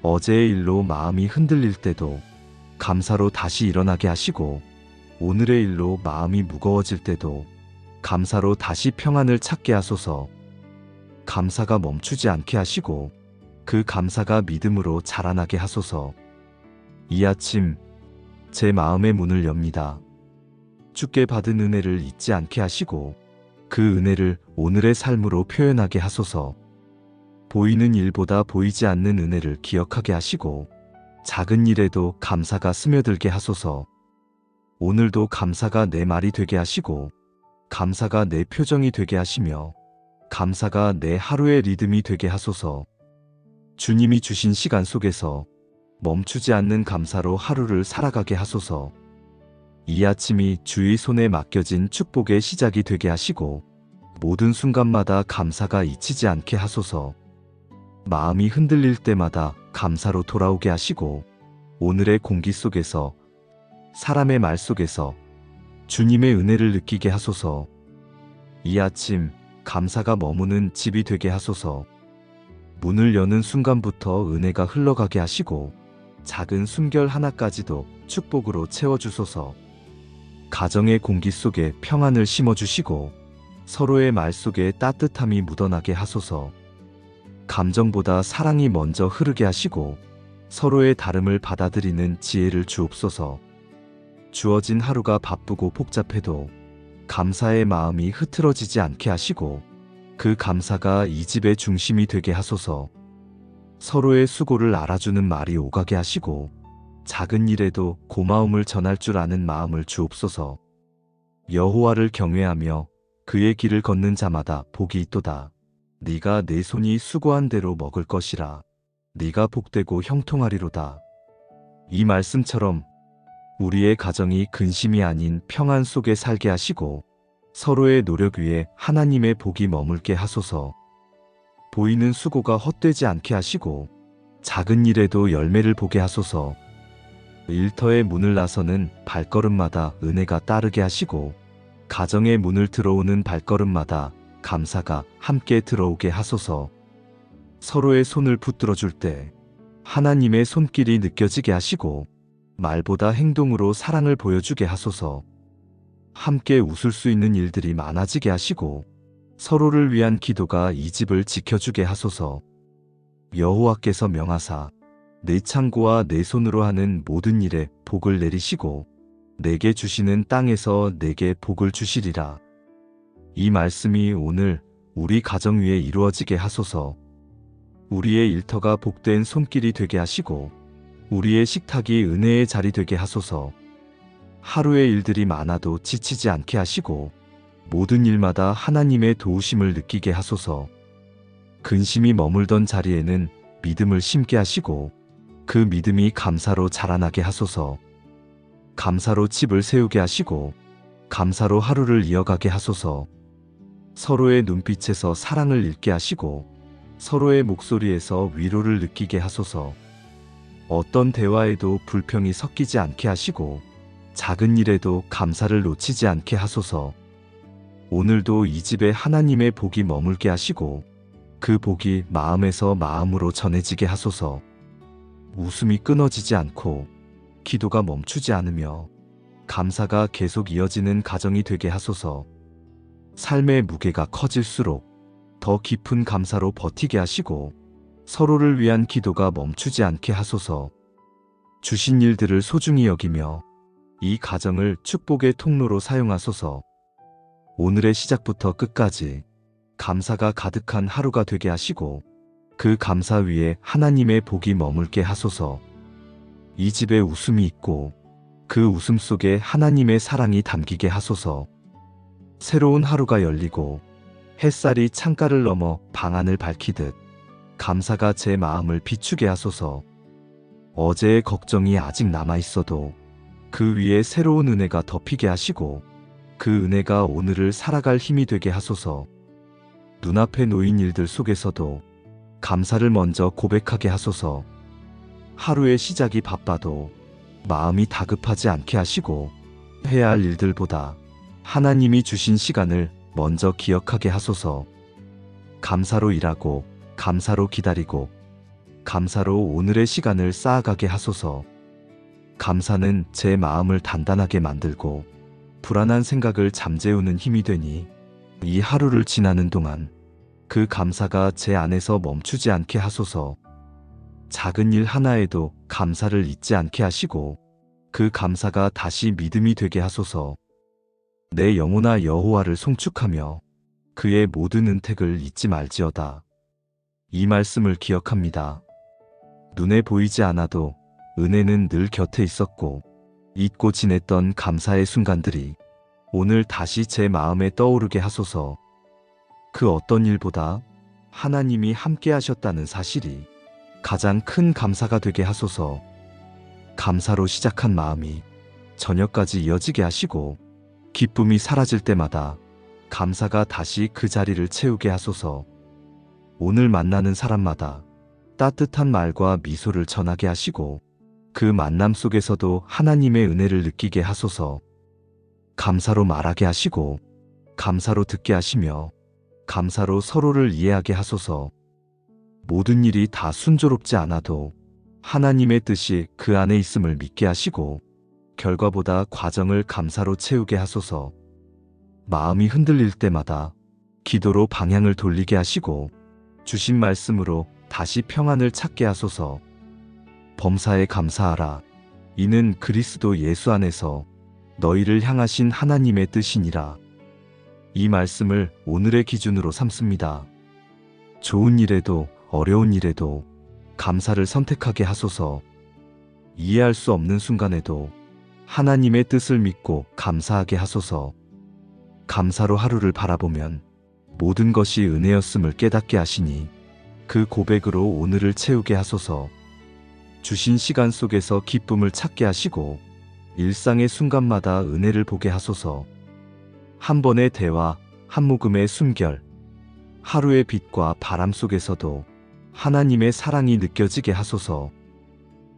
A: 어제의 일로 마음이 흔들릴 때도 감사로 다시 일어나게 하시고 오늘의 일로 마음이 무거워질 때도 감사로 다시 평안을 찾게 하소서. 감사가 멈추지 않게 하시고 그 감사가 믿음으로 자라나게 하소서. 이 아침 제 마음의 문을 엽니다. 주께 받은 은혜를 잊지 않게 하시고 그 은혜를 오늘의 삶으로 표현하게 하소서. 보이는 일보다 보이지 않는 은혜를 기억하게 하시고 작은 일에도 감사가 스며들게 하소서. 오늘도 감사가 내 말이 되게 하시고 감사가 내 표정이 되게 하시며 감사가 내 하루의 리듬이 되게 하소서. 주님이 주신 시간 속에서 멈추지 않는 감사로 하루를 살아가게 하소서. 이 아침이 주의 손에 맡겨진 축복의 시작이 되게 하시고 모든 순간마다 감사가 잊히지 않게 하소서. 마음이 흔들릴 때마다 감사로 돌아오게 하시고 오늘의 공기 속에서 사람의 말 속에서 주님의 은혜를 느끼게 하소서. 이 아침 감사가 머무는 집이 되게 하소서. 문을 여는 순간부터 은혜가 흘러가게 하시고 작은 숨결 하나까지도 축복으로 채워주소서. 가정의 공기 속에 평안을 심어주시고 서로의 말 속에 따뜻함이 묻어나게 하소서. 감정보다 사랑이 먼저 흐르게 하시고 서로의 다름을 받아들이는 지혜를 주옵소서. 주어진 하루가 바쁘고 복잡해도 감사의 마음이 흐트러지지 않게 하시고 그 감사가 이 집의 중심이 되게 하소서. 서로의 수고를 알아주는 말이 오가게 하시고 작은 일에도 고마움을 전할 줄 아는 마음을 주옵소서. 여호와를 경외하며 그의 길을 걷는 자마다 복이 있도다. 네가 내 손이 수고한 대로 먹을 것이라. 네가 복되고 형통하리로다. 이 말씀처럼 우리의 가정이 근심이 아닌 평안 속에 살게 하시고 서로의 노력 위에 하나님의 복이 머물게 하소서. 보이는 수고가 헛되지 않게 하시고 작은 일에도 열매를 보게 하소서. 일터의 문을 나서는 발걸음마다 은혜가 따르게 하시고 가정의 문을 들어오는 발걸음마다 감사가 함께 들어오게 하소서. 서로의 손을 붙들어 줄 때 하나님의 손길이 느껴지게 하시고 말보다 행동으로 사랑을 보여주게 하소서. 함께 웃을 수 있는 일들이 많아지게 하시고 서로를 위한 기도가 이 집을 지켜주게 하소서. 여호와께서 명하사 내 창고와 내 손으로 하는 모든 일에 복을 내리시고 내게 주시는 땅에서 내게 복을 주시리라. 이 말씀이 오늘 우리 가정 위에 이루어지게 하소서. 우리의 일터가 복된 손길이 되게 하시고 우리의 식탁이 은혜의 자리 되게 하소서. 하루의 일들이 많아도 지치지 않게 하시고 모든 일마다 하나님의 도우심을 느끼게 하소서. 근심이 머물던 자리에는 믿음을 심게 하시고 그 믿음이 감사로 자라나게 하소서. 감사로 집을 세우게 하시고 감사로 하루를 이어가게 하소서. 서로의 눈빛에서 사랑을 읽게 하시고 서로의 목소리에서 위로를 느끼게 하소서. 어떤 대화에도 불평이 섞이지 않게 하시고 작은 일에도 감사를 놓치지 않게 하소서. 오늘도 이 집에 하나님의 복이 머물게 하시고 그 복이 마음에서 마음으로 전해지게 하소서. 웃음이 끊어지지 않고 기도가 멈추지 않으며 감사가 계속 이어지는 가정이 되게 하소서. 삶의 무게가 커질수록 더 깊은 감사로 버티게 하시고 서로를 위한 기도가 멈추지 않게 하소서. 주신 일들을 소중히 여기며 이 가정을 축복의 통로로 사용하소서. 오늘의 시작부터 끝까지 감사가 가득한 하루가 되게 하시고 그 감사 위에 하나님의 복이 머물게 하소서. 이 집에 웃음이 있고 그 웃음 속에 하나님의 사랑이 담기게 하소서. 새로운 하루가 열리고 햇살이 창가를 넘어 방안을 밝히듯 감사가 제 마음을 비추게 하소서. 어제의 걱정이 아직 남아있어도 그 위에 새로운 은혜가 덮이게 하시고 그 은혜가 오늘을 살아갈 힘이 되게 하소서. 눈앞에 놓인 일들 속에서도 감사를 먼저 고백하게 하소서. 하루의 시작이 바빠도 마음이 다급하지 않게 하시고 해야 할 일들보다 하나님이 주신 시간을 먼저 기억하게 하소서. 감사로 일하고 감사로 기다리고 감사로 오늘의 시간을 쌓아가게 하소서. 감사는 제 마음을 단단하게 만들고 불안한 생각을 잠재우는 힘이 되니 이 하루를 지나는 동안 그 감사가 제 안에서 멈추지 않게 하소서. 작은 일 하나에도 감사를 잊지 않게 하시고 그 감사가 다시 믿음이 되게 하소서. 내 영혼아 여호와를 송축하며 그의 모든 은택을 잊지 말지어다. 이 말씀을 기억합니다. 눈에 보이지 않아도 은혜는 늘 곁에 있었고 잊고 지냈던 감사의 순간들이 오늘 다시 제 마음에 떠오르게 하소서. 그 어떤 일보다 하나님이 함께 하셨다는 사실이 가장 큰 감사가 되게 하소서. 감사로 시작한 마음이 저녁까지 이어지게 하시고 기쁨이 사라질 때마다 감사가 다시 그 자리를 채우게 하소서. 오늘 만나는 사람마다 따뜻한 말과 미소를 전하게 하시고 그 만남 속에서도 하나님의 은혜를 느끼게 하소서. 감사로 말하게 하시고 감사로 듣게 하시며 감사로 서로를 이해하게 하소서. 모든 일이 다 순조롭지 않아도 하나님의 뜻이 그 안에 있음을 믿게 하시고 결과보다 과정을 감사로 채우게 하소서. 마음이 흔들릴 때마다 기도로 방향을 돌리게 하시고 주신 말씀으로 다시 평안을 찾게 하소서. 범사에 감사하라. 이는 그리스도 예수 안에서 너희를 향하신 하나님의 뜻이니라. 이 말씀을 오늘의 기준으로 삼습니다. 좋은 일에도 어려운 일에도 감사를 선택하게 하소서. 이해할 수 없는 순간에도 하나님의 뜻을 믿고 감사하게 하소서. 감사로 하루를 바라보면 모든 것이 은혜였음을 깨닫게 하시니 그 고백으로 오늘을 채우게 하소서. 주신 시간 속에서 기쁨을 찾게 하시고 일상의 순간마다 은혜를 보게 하소서. 한 번의 대화, 한 모금의 숨결, 하루의 빛과 바람 속에서도 하나님의 사랑이 느껴지게 하소서.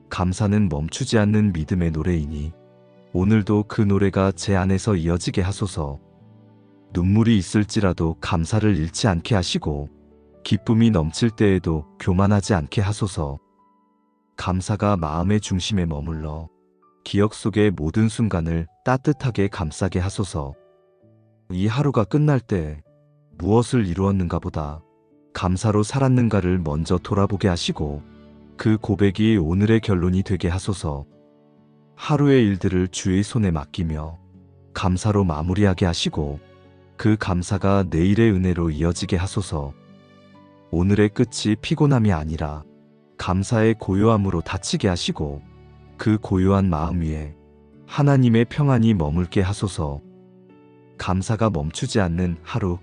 A: 감사는 멈추지 않는 믿음의 노래이니 오늘도 그 노래가 제 안에서 이어지게 하소서. 눈물이 있을지라도 감사를 잃지 않게 하시고 기쁨이 넘칠 때에도 교만하지 않게 하소서. 감사가 마음의 중심에 머물러 기억 속의 모든 순간을 따뜻하게 감싸게 하소서. 이 하루가 끝날 때 무엇을 이루었는가 보다 감사로 살았는가를 먼저 돌아보게 하시고 그 고백이 오늘의 결론이 되게 하소서. 하루의 일들을 주의 손에 맡기며 감사로 마무리하게 하시고 그 감사가 내일의 은혜로 이어지게 하소서. 오늘의 끝이 피곤함이 아니라 감사의 고요함으로 닫히게 하시고 그 고요한 마음 위에 하나님의 평안이 머물게 하소서. 감사가 멈추지 않는 하루,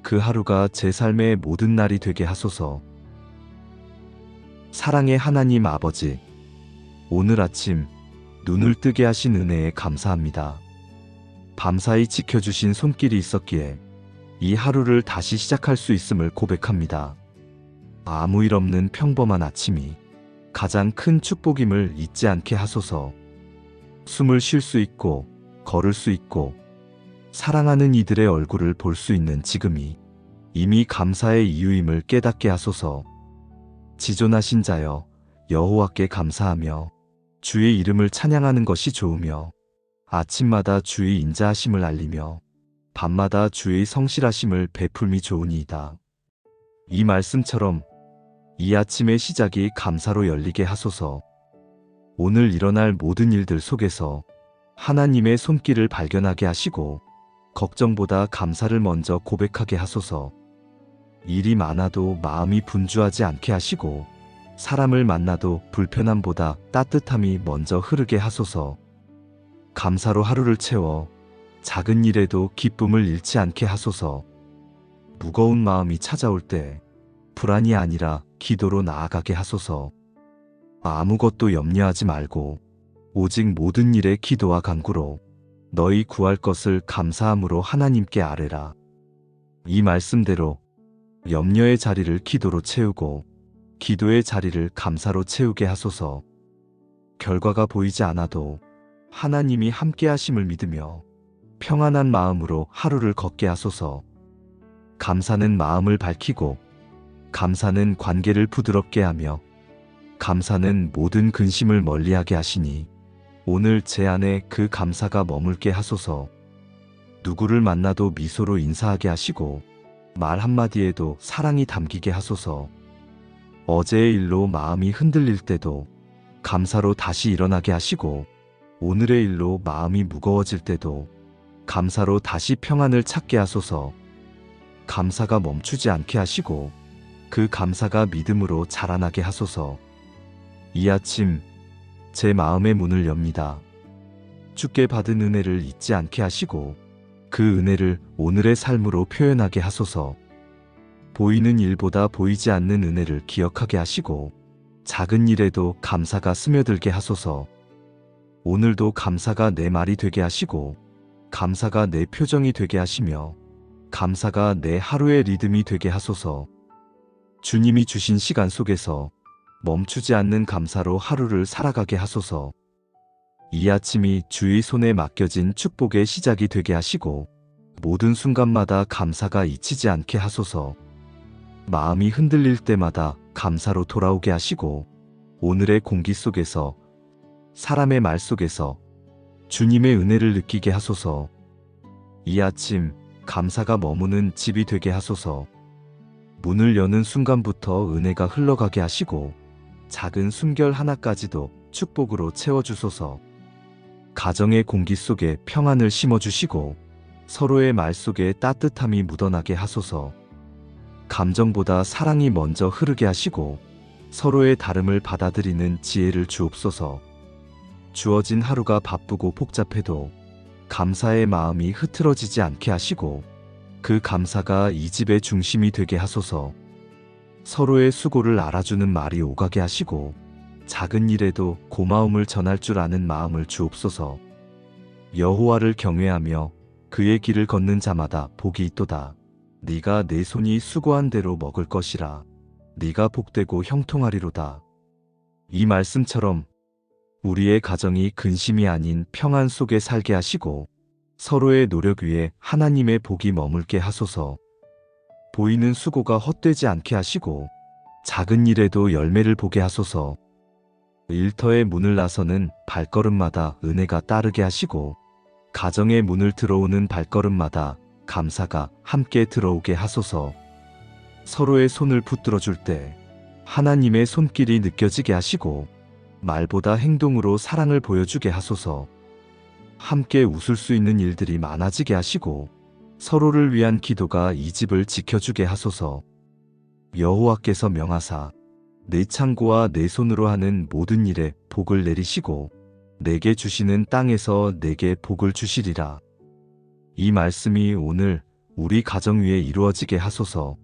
A: 그 하루가 제 삶의 모든 날이 되게 하소서. 사랑의 하나님 아버지, 오늘 아침 눈을 뜨게 하신 은혜에 감사합니다. 밤사이 지켜주신 손길이 있었기에 이 하루를 다시 시작할 수 있음을 고백합니다. 아무 일 없는 평범한 아침이 가장 큰 축복임을 잊지 않게 하소서. 숨을 쉴 수 있고 걸을 수 있고 사랑하는 이들의 얼굴을 볼 수 있는 지금이 이미 감사의 이유임을 깨닫게 하소서. 지존하신 자여 여호와께 감사하며 주의 이름을 찬양하는 것이 좋으며 아침마다 주의 인자하심을 알리며 밤마다 주의 성실하심을 베풀미 좋으니이다. 이 말씀처럼 이 아침의 시작이 감사로 열리게 하소서. 오늘 일어날 모든 일들 속에서 하나님의 손길을 발견하게 하시고 걱정보다 감사를 먼저 고백하게 하소서. 일이 많아도 마음이 분주하지 않게 하시고 사람을 만나도 불편함보다 따뜻함이 먼저 흐르게 하소서. 감사로 하루를 채워 작은 일에도 기쁨을 잃지 않게 하소서. 무거운 마음이 찾아올 때 불안이 아니라 기도로 나아가게 하소서. 아무것도 염려하지 말고 오직 모든 일에 기도와 간구로 너희 구할 것을 감사함으로 하나님께 아뢰라. 이 말씀대로 염려의 자리를 기도로 채우고 기도의 자리를 감사로 채우게 하소서. 결과가 보이지 않아도 하나님이 함께 하심을 믿으며 평안한 마음으로 하루를 걷게 하소서. 감사는 마음을 밝히고 감사는 관계를 부드럽게 하며 감사는 모든 근심을 멀리하게 하시니 오늘 제 안에 그 감사가 머물게 하소서. 누구를 만나도 미소로 인사하게 하시고 말 한마디에도 사랑이 담기게 하소서. 어제의 일로 마음이 흔들릴 때도 감사로 다시 일어나게 하시고 오늘의 일로 마음이 무거워질 때도 감사로 다시 평안을 찾게 하소서. 감사가 멈추지 않게 하시고 그 감사가 믿음으로 자라나게 하소서. 이 아침 제 마음의 문을 엽니다. 주께 받은 은혜를 잊지 않게 하시고 그 은혜를 오늘의 삶으로 표현하게 하소서. 보이는 일보다 보이지 않는 은혜를 기억하게 하시고 작은 일에도 감사가 스며들게 하소서. 오늘도 감사가 내 말이 되게 하시고 감사가 내 표정이 되게 하시며 감사가 내 하루의 리듬이 되게 하소서. 주님이 주신 시간 속에서 멈추지 않는 감사로 하루를 살아가게 하소서. 이 아침이 주의 손에 맡겨진 축복의 시작이 되게 하시고 모든 순간마다 감사가 잊히지 않게 하소서. 마음이 흔들릴 때마다 감사로 돌아오게 하시고 오늘의 공기 속에서 사람의 말 속에서 주님의 은혜를 느끼게 하소서. 이 아침 감사가 머무는 집이 되게 하소서. 문을 여는 순간부터 은혜가 흘러가게 하시고 작은 숨결 하나까지도 축복으로 채워주소서. 가정의 공기 속에 평안을 심어주시고 서로의 말 속에 따뜻함이 묻어나게 하소서. 감정보다 사랑이 먼저 흐르게 하시고 서로의 다름을 받아들이는 지혜를 주옵소서. 주어진 하루가 바쁘고 복잡해도 감사의 마음이 흐트러지지 않게 하시고 그 감사가 이 집의 중심이 되게 하소서. 서로의 수고를 알아주는 말이 오가게 하시고 작은 일에도 고마움을 전할 줄 아는 마음을 주옵소서. 여호와를 경외하며 그의 길을 걷는 자마다 복이 있도다. 네가 내 손이 수고한 대로 먹을 것이라. 네가 복되고 형통하리로다. 이 말씀처럼 우리의 가정이 근심이 아닌 평안 속에 살게 하시고 서로의 노력 위에 하나님의 복이 머물게 하소서. 보이는 수고가 헛되지 않게 하시고 작은 일에도 열매를 보게 하소서. 일터의 문을 나서는 발걸음마다 은혜가 따르게 하시고 가정의 문을 들어오는 발걸음마다 감사가 함께 들어오게 하소서. 서로의 손을 붙들어 줄 때 하나님의 손길이 느껴지게 하시고 말보다 행동으로 사랑을 보여주게 하소서. 함께 웃을 수 있는 일들이 많아지게 하시고 서로를 위한 기도가 이 집을 지켜주게 하소서. 여호와께서 명하사 내 창고와 내 손으로 하는 모든 일에 복을 내리시고 내게 주시는 땅에서 내게 복을 주시리라. 이 말씀이 오늘 우리 가정 위에 이루어지게 하소서.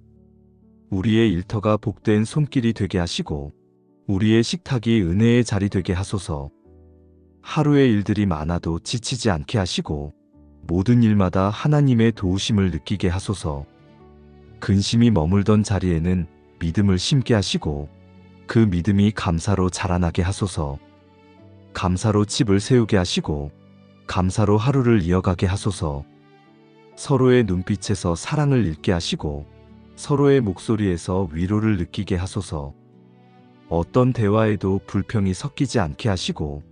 A: 우리의 일터가 복된 손길이 되게 하시고 우리의 식탁이 은혜의 자리 되게 하소서. 하루의 일들이 많아도 지치지 않게 하시고 모든 일마다 하나님의 도우심을 느끼게 하소서. 근심이 머물던 자리에는 믿음을 심게 하시고 그 믿음이 감사로 자라나게 하소서. 감사로 집을 세우게 하시고 감사로 하루를 이어가게 하소서. 서로의 눈빛에서 사랑을 읽게 하시고 서로의 목소리에서 위로를 느끼게 하소서. 어떤 대화에도 불평이 섞이지 않게 하시고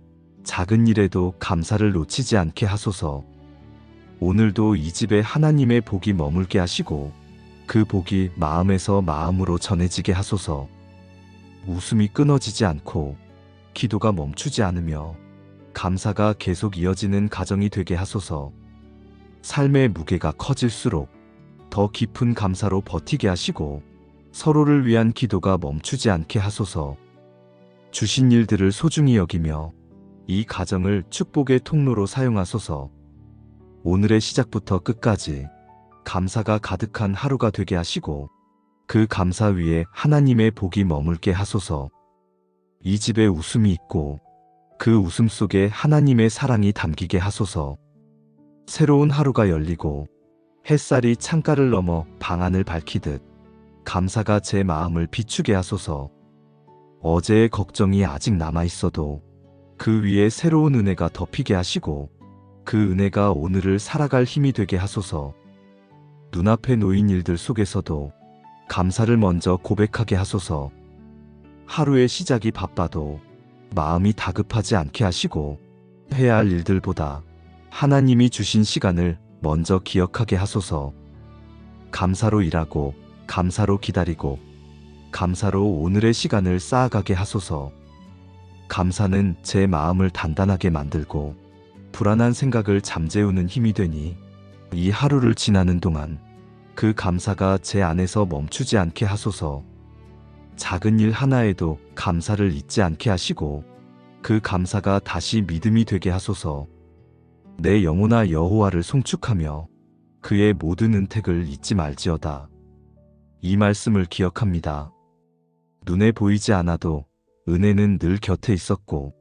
A: 작은 일에도 감사를 놓치지 않게 하소서. 오늘도 이 집에 하나님의 복이 머물게 하시고 그 복이 마음에서 마음으로 전해지게 하소서. 웃음이 끊어지지 않고 기도가 멈추지 않으며 감사가 계속 이어지는 가정이 되게 하소서. 삶의 무게가 커질수록 더 깊은 감사로 버티게 하시고 서로를 위한 기도가 멈추지 않게 하소서. 주신 일들을 소중히 여기며 이 가정을 축복의 통로로 사용하소서. 오늘의 시작부터 끝까지 감사가 가득한 하루가 되게 하시고 그 감사 위에 하나님의 복이 머물게 하소서. 이 집에 웃음이 있고 그 웃음 속에 하나님의 사랑이 담기게 하소서. 새로운 하루가 열리고 햇살이 창가를 넘어 방안을 밝히듯 감사가 제 마음을 비추게 하소서. 어제의 걱정이 아직 남아있어도 그 위에 새로운 은혜가 덮이게 하시고 그 은혜가 오늘을 살아갈 힘이 되게 하소서. 눈앞에 놓인 일들 속에서도 감사를 먼저 고백하게 하소서. 하루의 시작이 바빠도 마음이 다급하지 않게 하시고 해야 할 일들보다 하나님이 주신 시간을 먼저 기억하게 하소서. 감사로 일하고 감사로 기다리고 감사로 오늘의 시간을 쌓아가게 하소서. 감사는 제 마음을 단단하게 만들고 불안한 생각을 잠재우는 힘이 되니 이 하루를 지나는 동안 그 감사가 제 안에서 멈추지 않게 하소서. 작은 일 하나에도 감사를 잊지 않게 하시고 그 감사가 다시 믿음이 되게 하소서. 내 영혼아 여호와를 송축하며 그의 모든 은택을 잊지 말지어다. 이 말씀을 기억합니다. 눈에 보이지 않아도 은혜는 늘 곁에 있었고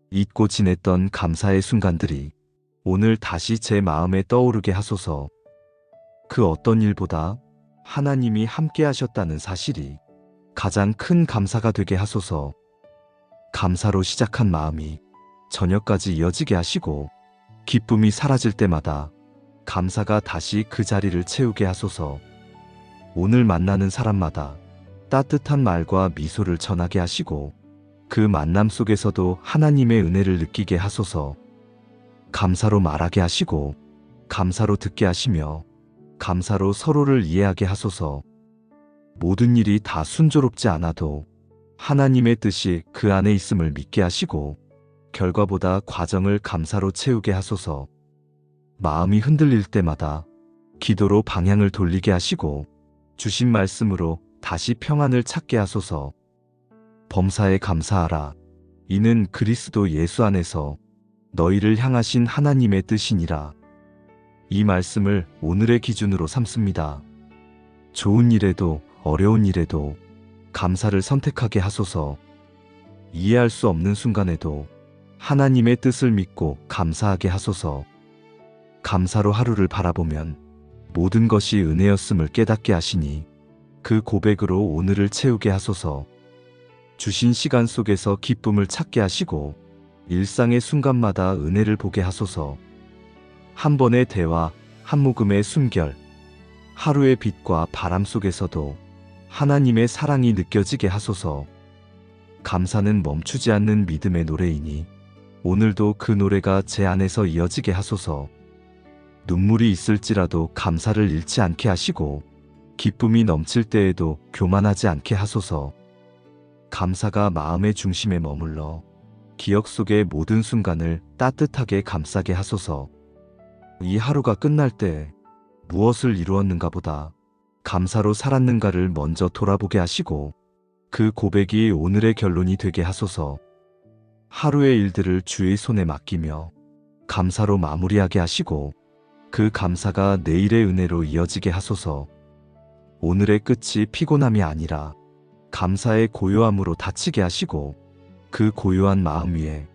A: 잊고 지냈던 감사의 순간들이 오늘 다시 제 마음에 떠오르게 하소서. 그 어떤 일보다 하나님이 함께 하셨다는 사실이 가장 큰 감사가 되게 하소서. 감사로 시작한 마음이 저녁까지 이어지게 하시고 기쁨이 사라질 때마다 감사가 다시 그 자리를 채우게 하소서. 오늘 만나는 사람마다 따뜻한 말과 미소를 전하게 하시고 그 만남 속에서도 하나님의 은혜를 느끼게 하소서. 감사로 말하게 하시고 감사로 듣게 하시며 감사로 서로를 이해하게 하소서. 모든 일이 다 순조롭지 않아도 하나님의 뜻이 그 안에 있음을 믿게 하시고 결과보다 과정을 감사로 채우게 하소서. 마음이 흔들릴 때마다 기도로 방향을 돌리게 하시고 주신 말씀으로 다시 평안을 찾게 하소서. 범사에 감사하라. 이는 그리스도 예수 안에서 너희를 향하신 하나님의 뜻이니라. 이 말씀을 오늘의 기준으로 삼습니다. 좋은 일에도 어려운 일에도 감사를 선택하게 하소서. 이해할 수 없는 순간에도 하나님의 뜻을 믿고 감사하게 하소서. 감사로 하루를 바라보면 모든 것이 은혜였음을 깨닫게 하시니 그 고백으로 오늘을 채우게 하소서. 주신 시간 속에서 기쁨을 찾게 하시고 일상의 순간마다 은혜를 보게 하소서. 한 번의 대화, 한 모금의 숨결, 하루의 빛과 바람 속에서도 하나님의 사랑이 느껴지게 하소서. 감사는 멈추지 않는 믿음의 노래이니 오늘도 그 노래가 제 안에서 이어지게 하소서. 눈물이 있을지라도 감사를 잃지 않게 하시고 기쁨이 넘칠 때에도 교만하지 않게 하소서. 감사가 마음의 중심에 머물러 기억 속의 모든 순간을 따뜻하게 감싸게 하소서. 이 하루가 끝날 때 무엇을 이루었는가 보다 감사로 살았는가를 먼저 돌아보게 하시고 그 고백이 오늘의 결론이 되게 하소서. 하루의 일들을 주의 손에 맡기며 감사로 마무리하게 하시고 그 감사가 내일의 은혜로 이어지게 하소서. 오늘의 끝이 피곤함이 아니라 감사의 고요함으로 닫히게 하시고 그 고요한 마음 위에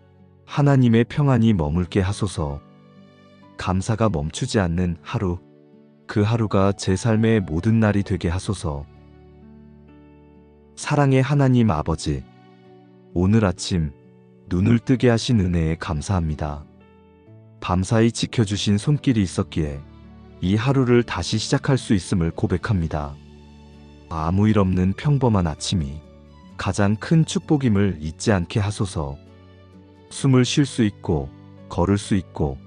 A: 하나님의 평안이 머물게 하소서. 감사가 멈추지 않는 하루, 그 하루가 제 삶의 모든 날이 되게 하소서. 사랑의 하나님 아버지, 오늘 아침 눈을 뜨게 하신 은혜에 감사합니다. 밤사이 지켜주신 손길이 있었기에 이 하루를 다시 시작할 수 있음을 고백합니다. 아무 일 없는 평범한 아침이 가장 큰 축복임을 잊지 않게 하소서. 숨을 쉴 수 있고 걸을 수 있고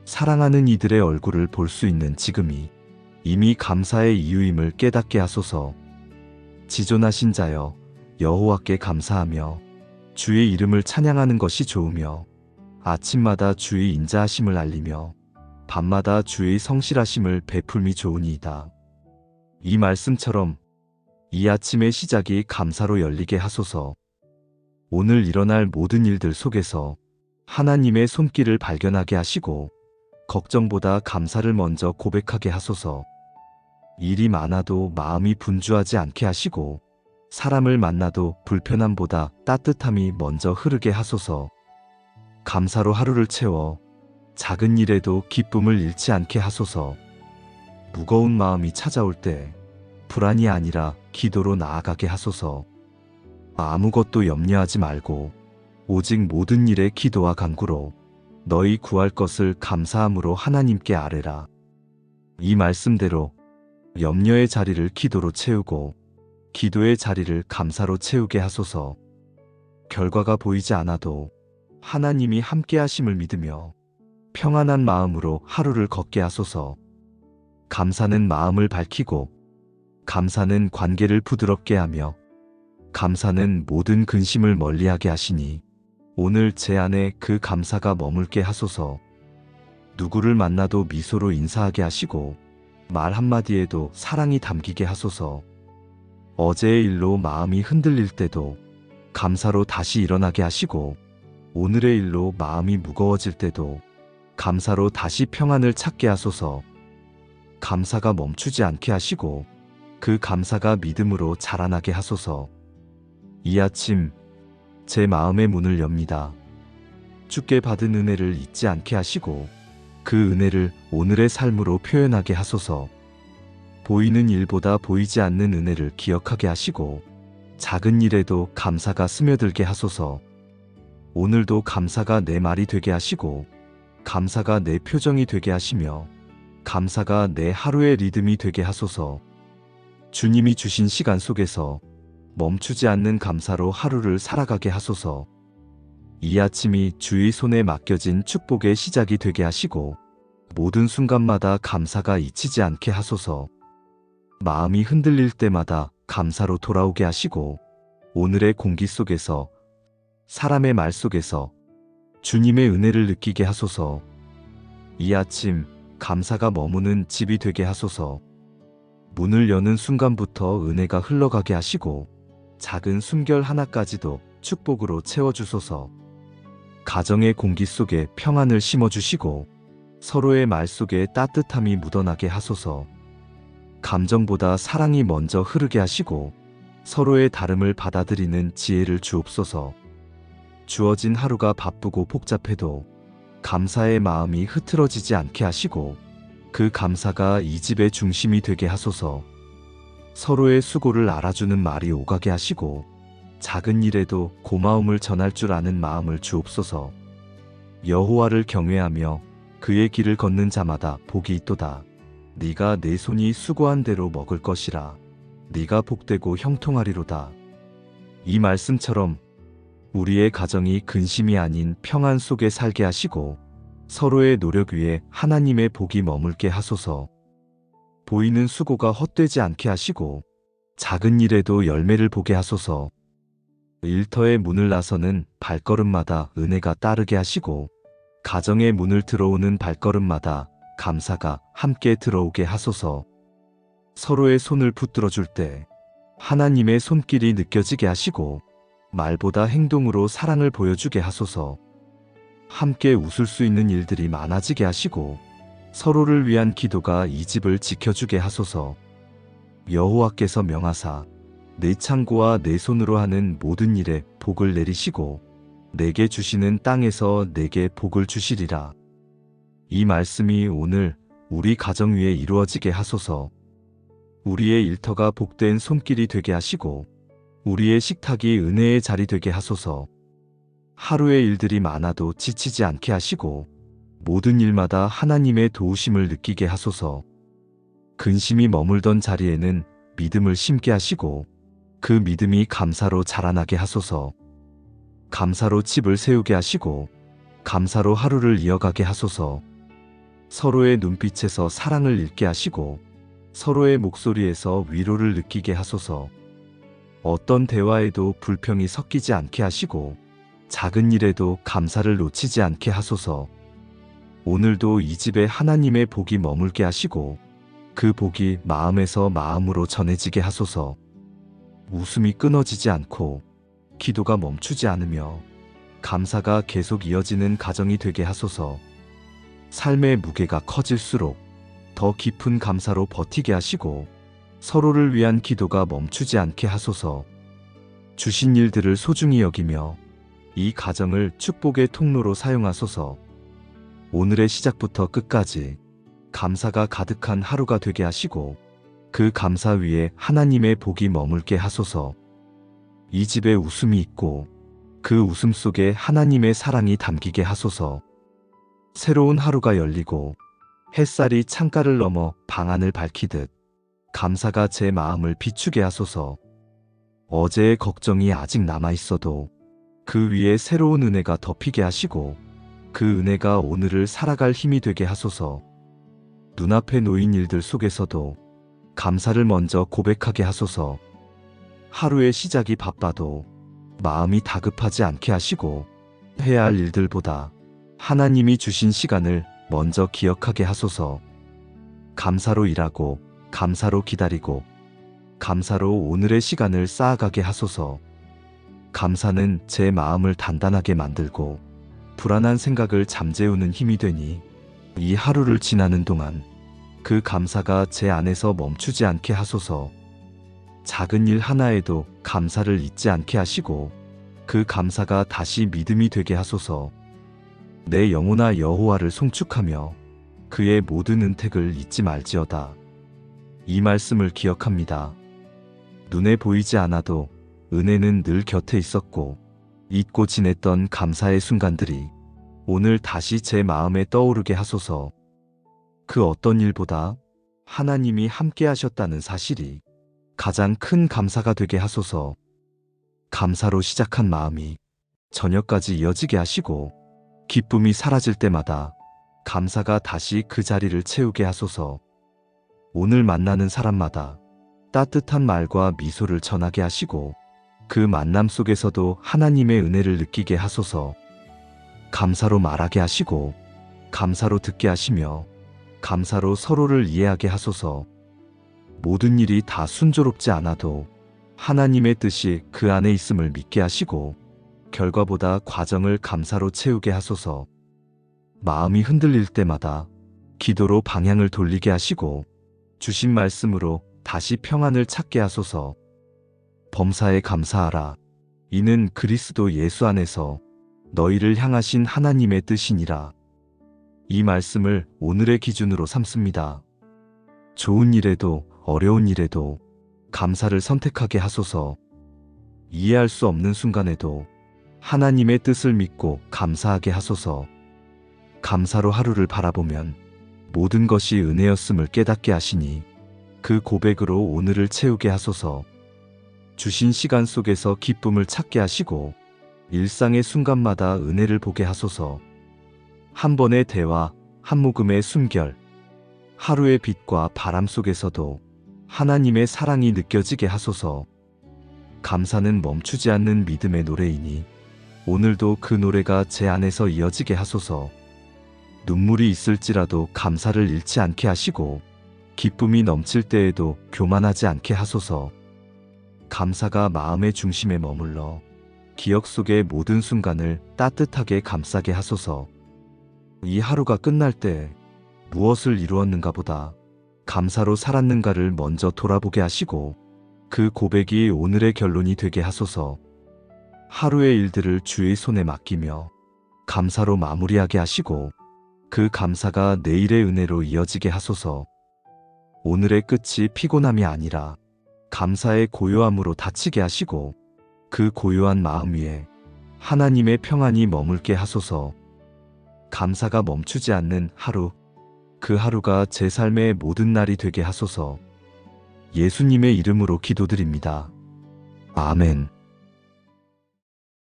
A: 사랑하는 이들의 얼굴을 볼 수 있는 지금이 이미 감사의 이유임을 깨닫게 하소서. 지존하신 자여 여호와께 감사하며 주의 이름을 찬양하는 것이 좋으며 아침마다 주의 인자하심을 알리며 밤마다 주의 성실하심을 베풀미 좋으니이다. 이 말씀처럼 이 아침의 시작이 감사로 열리게 하소서. 오늘 일어날 모든 일들 속에서 하나님의 손길을 발견하게 하시고 걱정보다 감사를 먼저 고백하게 하소서. 일이 많아도 마음이 분주하지 않게 하시고 사람을 만나도 불편함보다 따뜻함이 먼저 흐르게 하소서. 감사로 하루를 채워 작은 일에도 기쁨을 잃지 않게 하소서. 무거운 마음이 찾아올 때 불안이 아니라 기도로 나아가게 하소서. 아무것도 염려하지 말고 오직 모든 일에 기도와 간구로 너희 구할 것을 감사함으로 하나님께 아뢰라. 이 말씀대로 염려의 자리를 기도로 채우고 기도의 자리를 감사로 채우게 하소서. 결과가 보이지 않아도 하나님이 함께 하심을 믿으며 평안한 마음으로 하루를 걷게 하소서. 감사는 마음을 밝히고 감사는 관계를 부드럽게 하며 감사는 모든 근심을 멀리하게 하시니 오늘 제 안에 그 감사가 머물게 하소서. 누구를 만나도 미소로 인사하게 하시고 말 한마디에도 사랑이 담기게 하소서. 어제의 일로 마음이 흔들릴 때도 감사로 다시 일어나게 하시고 오늘의 일로 마음이 무거워질 때도 감사로 다시 평안을 찾게 하소서. 감사가 멈추지 않게 하시고 그 감사가 믿음으로 자라나게 하소서. 이 아침 제 마음의 문을 엽니다. 주께 받은 은혜를 잊지 않게 하시고 그 은혜를 오늘의 삶으로 표현하게 하소서. 보이는 일보다 보이지 않는 은혜를 기억하게 하시고 작은 일에도 감사가 스며들게 하소서. 오늘도 감사가 내 말이 되게 하시고 감사가 내 표정이 되게 하시며 감사가 내 하루의 리듬이 되게 하소서. 주님이 주신 시간 속에서 멈추지 않는 감사로 하루를 살아가게 하소서. 이 아침이 주의 손에 맡겨진 축복의 시작이 되게 하시고 모든 순간마다 감사가 잊히지 않게 하소서. 마음이 흔들릴 때마다 감사로 돌아오게 하시고 오늘의 공기 속에서 사람의 말 속에서 주님의 은혜를 느끼게 하소서. 이 아침 감사가 머무는 집이 되게 하소서. 문을 여는 순간부터 은혜가 흘러가게 하시고 작은 숨결 하나까지도 축복으로 채워주소서. 가정의 공기 속에 평안을 심어주시고 서로의 말 속에 따뜻함이 묻어나게 하소서. 감정보다 사랑이 먼저 흐르게 하시고 서로의 다름을 받아들이는 지혜를 주옵소서. 주어진 하루가 바쁘고 복잡해도 감사의 마음이 흐트러지지 않게 하시고 그 감사가 이 집의 중심이 되게 하소서. 서로의 수고를 알아주는 말이 오가게 하시고 작은 일에도 고마움을 전할 줄 아는 마음을 주옵소서. 여호와를 경외하며 그의 길을 걷는 자마다 복이 있도다. 네가 내 손이 수고한 대로 먹을 것이라. 네가 복되고 형통하리로다. 이 말씀처럼 우리의 가정이 근심이 아닌 평안 속에 살게 하시고 서로의 노력 위에 하나님의 복이 머물게 하소서. 보이는 수고가 헛되지 않게 하시고 작은 일에도 열매를 보게 하소서. 일터의 문을 나서는 발걸음마다 은혜가 따르게 하시고 가정의 문을 들어오는 발걸음마다 감사가 함께 들어오게 하소서. 서로의 손을 붙들어 줄 때 하나님의 손길이 느껴지게 하시고 말보다 행동으로 사랑을 보여주게 하소서. 함께 웃을 수 있는 일들이 많아지게 하시고 서로를 위한 기도가 이 집을 지켜주게 하소서. 여호와께서 명하사 내 창고와 내 손으로 하는 모든 일에 복을 내리시고 내게 주시는 땅에서 내게 복을 주시리라. 이 말씀이 오늘 우리 가정 위에 이루어지게 하소서. 우리의 일터가 복된 손길이 되게 하시고 우리의 식탁이 은혜의 자리 되게 하소서. 하루의 일들이 많아도 지치지 않게 하시고 모든 일마다 하나님의 도우심을 느끼게 하소서. 근심이 머물던 자리에는 믿음을 심게 하시고 그 믿음이 감사로 자라나게 하소서. 감사로 집을 세우게 하시고 감사로 하루를 이어가게 하소서. 서로의 눈빛에서 사랑을 읽게 하시고 서로의 목소리에서 위로를 느끼게 하소서. 어떤 대화에도 불평이 섞이지 않게 하시고 작은 일에도 감사를 놓치지 않게 하소서. 오늘도 이 집에 하나님의 복이 머물게 하시고 그 복이 마음에서 마음으로 전해지게 하소서. 웃음이 끊어지지 않고 기도가 멈추지 않으며 감사가 계속 이어지는 가정이 되게 하소서. 삶의 무게가 커질수록 더 깊은 감사로 버티게 하시고 서로를 위한 기도가 멈추지 않게 하소서. 주신 일들을 소중히 여기며 이 가정을 축복의 통로로 사용하소서. 오늘의 시작부터 끝까지 감사가 가득한 하루가 되게 하시고 그 감사 위에 하나님의 복이 머물게 하소서. 이 집에 웃음이 있고 그 웃음 속에 하나님의 사랑이 담기게 하소서. 새로운 하루가 열리고 햇살이 창가를 넘어 방안을 밝히듯 감사가 제 마음을 비추게 하소서. 어제의 걱정이 아직 남아있어도 그 위에 새로운 은혜가 덮이게 하시고 그 은혜가 오늘을 살아갈 힘이 되게 하소서. 눈앞에 놓인 일들 속에서도 감사를 먼저 고백하게 하소서. 하루의 시작이 바빠도 마음이 다급하지 않게 하시고 해야 할 일들보다 하나님이 주신 시간을 먼저 기억하게 하소서. 감사로 일하고 감사로 기다리고 감사로 오늘의 시간을 쌓아가게 하소서. 감사는 제 마음을 단단하게 만들고 불안한 생각을 잠재우는 힘이 되니 이 하루를 지나는 동안 그 감사가 제 안에서 멈추지 않게 하소서. 작은 일 하나에도 감사를 잊지 않게 하시고 그 감사가 다시 믿음이 되게 하소서. 내 영혼아 여호와를 송축하며 그의 모든 은택을 잊지 말지어다. 이 말씀을 기억합니다. 눈에 보이지 않아도 은혜는 늘 곁에 있었고 잊고 지냈던 감사의 순간들이 오늘 다시 제 마음에 떠오르게 하소서. 그 어떤 일보다 하나님이 함께 하셨다는 사실이 가장 큰 감사가 되게 하소서. 감사로 시작한 마음이 저녁까지 이어지게 하시고 기쁨이 사라질 때마다 감사가 다시 그 자리를 채우게 하소서. 오늘 만나는 사람마다 따뜻한 말과 미소를 전하게 하시고 그 만남 속에서도 하나님의 은혜를 느끼게 하소서. 감사로 말하게 하시고 감사로 듣게 하시며 감사로 서로를 이해하게 하소서. 모든 일이 다 순조롭지 않아도 하나님의 뜻이 그 안에 있음을 믿게 하시고 결과보다 과정을 감사로 채우게 하소서. 마음이 흔들릴 때마다 기도로 방향을 돌리게 하시고 주신 말씀으로 다시 평안을 찾게 하소서. 범사에 감사하라. 이는 그리스도 예수 안에서 너희를 향하신 하나님의 뜻이니라. 이 말씀을 오늘의 기준으로 삼습니다. 좋은 일에도 어려운 일에도 감사를 선택하게 하소서. 이해할 수 없는 순간에도 하나님의 뜻을 믿고 감사하게 하소서. 감사로 하루를 바라보면 모든 것이 은혜였음을 깨닫게 하시니 그 고백으로 오늘을 채우게 하소서. 주신 시간 속에서 기쁨을 찾게 하시고 일상의 순간마다 은혜를 보게 하소서. 한 번의 대화, 한 모금의 숨결, 하루의 빛과 바람 속에서도 하나님의 사랑이 느껴지게 하소서. 감사는 멈추지 않는 믿음의 노래이니 오늘도 그 노래가 제 안에서 이어지게 하소서. 눈물이 있을지라도 감사를 잃지 않게 하시고 기쁨이 넘칠 때에도 교만하지 않게 하소서. 감사가 마음의 중심에 머물러 기억 속의 모든 순간을 따뜻하게 감싸게 하소서. 이 하루가 끝날 때 무엇을 이루었는가 보다 감사로 살았는가를 먼저 돌아보게 하시고 그 고백이 오늘의 결론이 되게 하소서. 하루의 일들을 주의 손에 맡기며 감사로 마무리하게 하시고 그 감사가 내일의 은혜로 이어지게 하소서. 오늘의 끝이 피곤함이 아니라 감사의 고요함으로 닫히게 하시고 그 고요한 마음 위에 하나님의 평안이 머물게 하소서. 감사가 멈추지 않는 하루, 그 하루가 제 삶의 모든 날이 되게 하소서. 예수님의 이름으로 기도드립니다. 아멘.